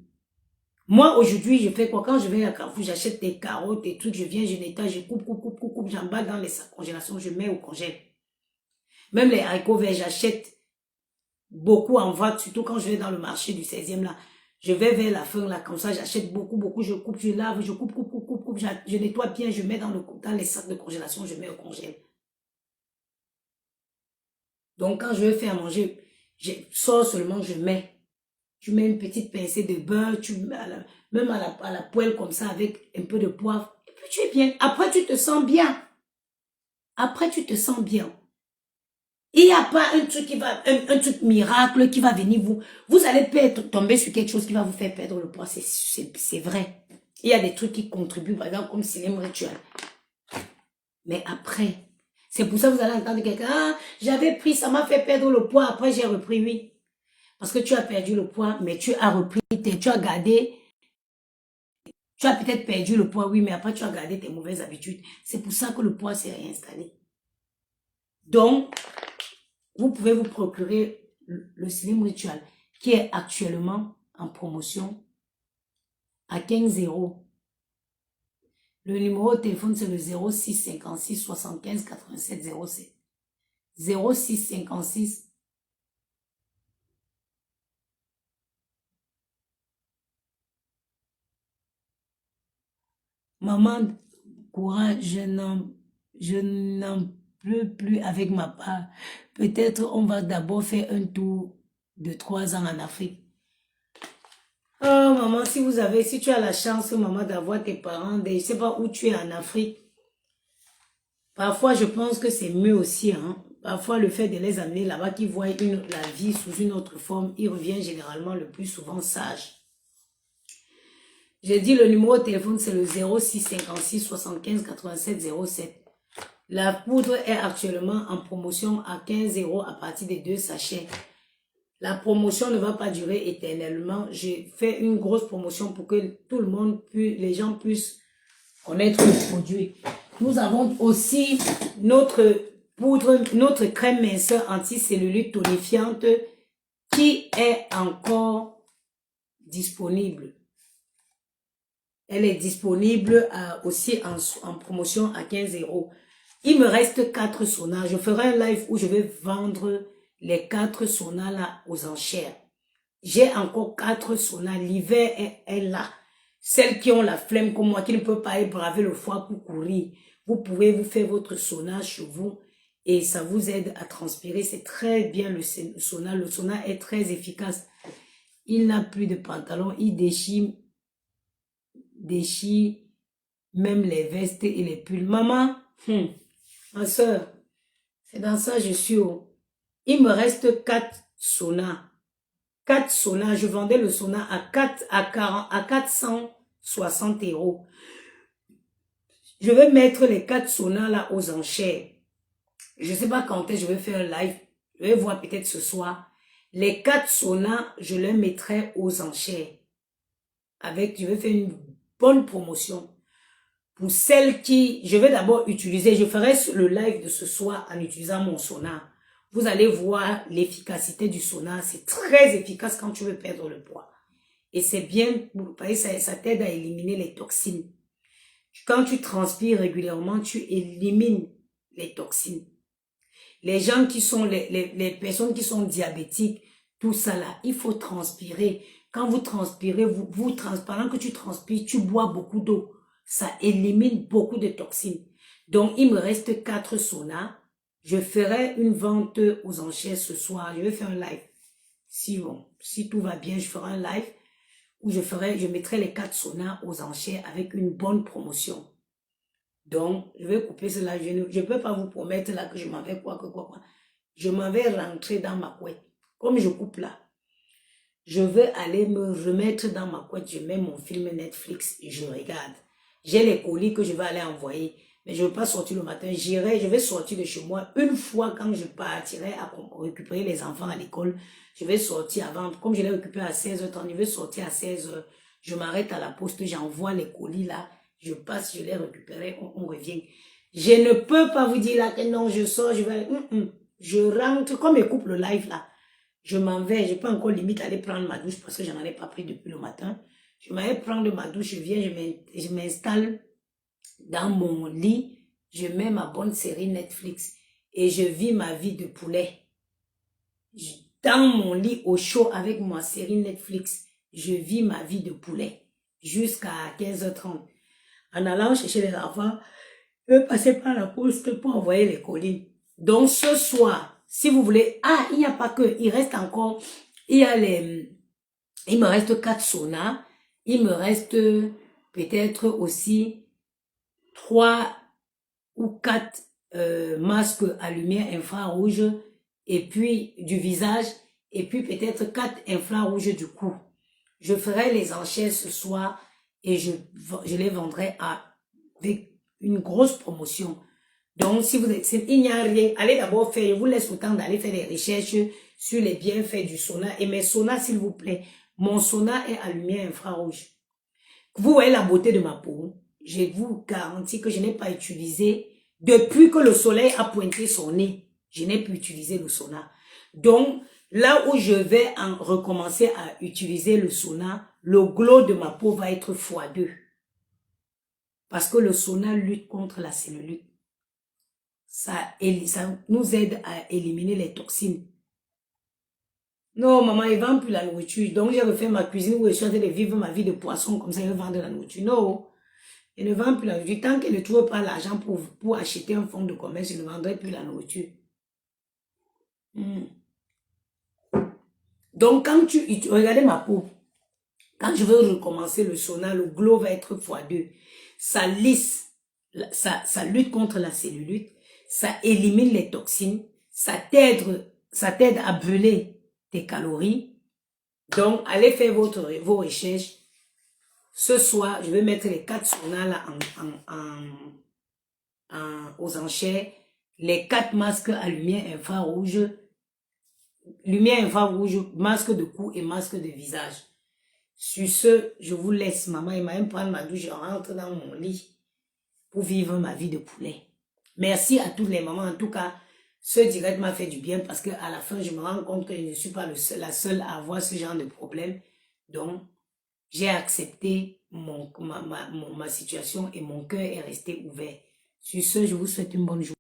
Moi, aujourd'hui, je fais quoi? Quand je vais à Carrefour, j'achète des carottes et trucs, je viens, je nettoie, je coupe, j'emballe dans les sacs congélation, je mets au congèle. Même les haricots verts, j'achète beaucoup en vrac, surtout quand je vais dans le marché du 16e là. Je vais vers la fin là, comme ça, j'achète beaucoup, je coupe, je lave, je coupe, je nettoie bien, je mets dans les sacs de congélation, je mets au congèle. Donc, quand je vais faire manger, je sors seulement, je mets une petite pincée de beurre, même à la poêle comme ça, avec un peu de poivre, et puis tu es bien. Après, tu te sens bien. Après, tu te sens bien. Il n'y a pas un truc un truc miracle qui va venir vous allez peut-être tomber sur quelque chose qui va vous faire perdre le poids, c'est vrai. Il y a des trucs qui contribuent, par exemple, comme Slim Ritual. Mais après, c'est pour ça que vous allez entendre quelqu'un, ah, j'avais pris, ça m'a fait perdre le poids, après j'ai repris, oui. Parce que tu as perdu le poids, mais tu as repris, tu as gardé, tu as peut-être perdu le poids, oui, mais après tu as gardé tes mauvaises habitudes. C'est pour ça que le poids s'est réinstallé. Donc, vous pouvez vous procurer le Slim Ritual qui est actuellement en promotion à 15 €. Le numéro de téléphone, c'est le 06 56 75 87 07. 06 56 Maman, courage, je n'en peux plus avec ma part. Peut-être on va d'abord faire un tour de 3 ans en Afrique. Oh maman, si tu as la chance, maman, d'avoir tes parents, je ne sais pas où tu es en Afrique. Parfois, je pense que c'est mieux aussi, hein. Parfois, le fait de les amener là-bas, qu'ils voient la vie sous une autre forme, ils reviennent généralement le plus souvent sages. J'ai dit le numéro de téléphone, c'est le 06 56 75 87 07. La poudre est actuellement en promotion à 15 € à partir des 2 sachets. La promotion ne va pas durer éternellement. J'ai fait une grosse promotion pour que tout le monde, les gens puissent connaître le produit. Nous avons aussi notre poudre, notre crème minceur anti-cellulite tonifiante qui est encore disponible. Elle est disponible aussi en promotion à 15 €. Il me reste 4 saunas. Je ferai un live où je vais vendre les 4 saunas là aux enchères. J'ai encore 4 saunas. L'hiver est là. Celles qui ont la flemme comme moi, qui ne peuvent pas aller braver le froid pour courir, vous pouvez vous faire votre sauna chez vous et ça vous aide à transpirer. C'est très bien le sauna. Le sauna est très efficace. Il n'a plus de pantalon. Il déchire même les vestes et les pulls. Maman, ma soeur, c'est dans ça que je suis. Il me reste 4 saunas. 4 saunas. Je vendais le sauna à 460 €. Je vais mettre les 4 saunas là aux enchères. Je ne sais pas quand est-ce que je vais faire un live. Je vais voir peut-être ce soir. Les 4 saunas, je les mettrai aux enchères. Je vais faire une bonne promotion. Pour celles qui, je vais d'abord utiliser, je ferai le live de ce soir en utilisant mon sauna. Vous allez voir l'efficacité du sauna. C'est très efficace quand tu veux perdre le poids. Et c'est bien, ça t'aide à éliminer les toxines. Quand tu transpires régulièrement, tu élimines les toxines. Les gens qui sont, les personnes qui sont diabétiques, tout ça là, il faut transpirer. Quand vous transpirez, pendant que tu transpires, tu bois beaucoup d'eau. Ça élimine beaucoup de toxines. Donc, il me reste 4 saunas. Je ferai une vente aux enchères ce soir. Je vais faire un live. Si tout va bien, je ferai un live où je mettrai les 4 saunas aux enchères avec une bonne promotion. Donc, je vais couper cela. Je ne peux pas vous promettre là que je m'en vais quoi. Je m'en vais rentrer dans ma couette. Comme je coupe là, je vais aller me remettre dans ma couette. Je mets mon film Netflix et je regarde. J'ai les colis que je vais aller envoyer. Mais je ne veux pas sortir le matin. Je vais sortir de chez moi. Une fois quand je partirai à récupérer les enfants à l'école, je vais sortir avant. Comme je l'ai récupéré à 16h30, je vais sortir à 16h. Je m'arrête à la poste, j'envoie les colis là. Je passe, je les récupère, on revient. Je ne peux pas vous dire là que non, je sors, je vais... Je rentre, comme je coupe le live là. Je m'en vais, je peux encore limite aller prendre ma douche parce que je n'en ai pas pris depuis le matin. Je m'en vais prendre ma douche, je viens, je m'installe dans mon lit, je mets ma bonne série Netflix et je vis ma vie de poulet. Dans mon lit au chaud avec ma série Netflix, je vis ma vie de poulet jusqu'à 15h30. En allant chercher les enfants, je vais passer par la poste pour envoyer les colis. Donc ce soir, si vous voulez, il n'y a pas que, il reste encore, il me reste 4 saunas, il me reste peut-être aussi 3 ou 4 masques à lumière infrarouge et puis du visage et puis peut-être 4 infrarouges du cou. Je ferai les enchères ce soir et je les vendrai avec une grosse promotion. Donc, si il n'y a rien, allez d'abord faire, je vous laisse le temps d'aller faire des recherches sur les bienfaits du sauna. Et mes saunas, s'il vous plaît, mon sauna est à lumière infrarouge. Vous voyez la beauté de ma peau. Je vous garantis que je n'ai pas utilisé, depuis que le soleil a pointé son nez, je n'ai plus utilisé le sauna. Donc, là où je vais recommencer à utiliser le sauna, le glow de ma peau va être x2. Parce que le sauna lutte contre la cellulite. Ça nous aide à éliminer les toxines. Non, maman, il ne vend plus la nourriture. Donc, j'ai refait ma cuisine où je suis en train de vivre ma vie de poisson, comme ça, il vend de la nourriture. Non, il ne vend plus la nourriture. Tant qu'il ne trouve pas l'argent pour acheter un fonds de commerce, il ne vendrait plus la nourriture. Donc, quand regardez ma peau, quand je veux recommencer le sauna, le glow va être x2. Ça lisse, ça lutte contre la cellulite, ça élimine les toxines, ça t'aide à brûler tes calories. Donc, allez faire vos recherches. Ce soir, je vais mettre les 4 saunas là aux enchères. Les 4 masques à lumière infrarouge, masque de cou et masque de visage. Sur ce, je vous laisse, maman. Il m'a même prendre ma douche, je rentre dans mon lit pour vivre ma vie de poulet. Merci à toutes les mamans. En tout cas, ce direct m'a fait du bien parce qu'à la fin, je me rends compte que je ne suis pas la seule à avoir ce genre de problème. Donc, j'ai accepté ma situation et mon cœur est resté ouvert. Sur ce, je vous souhaite une bonne journée.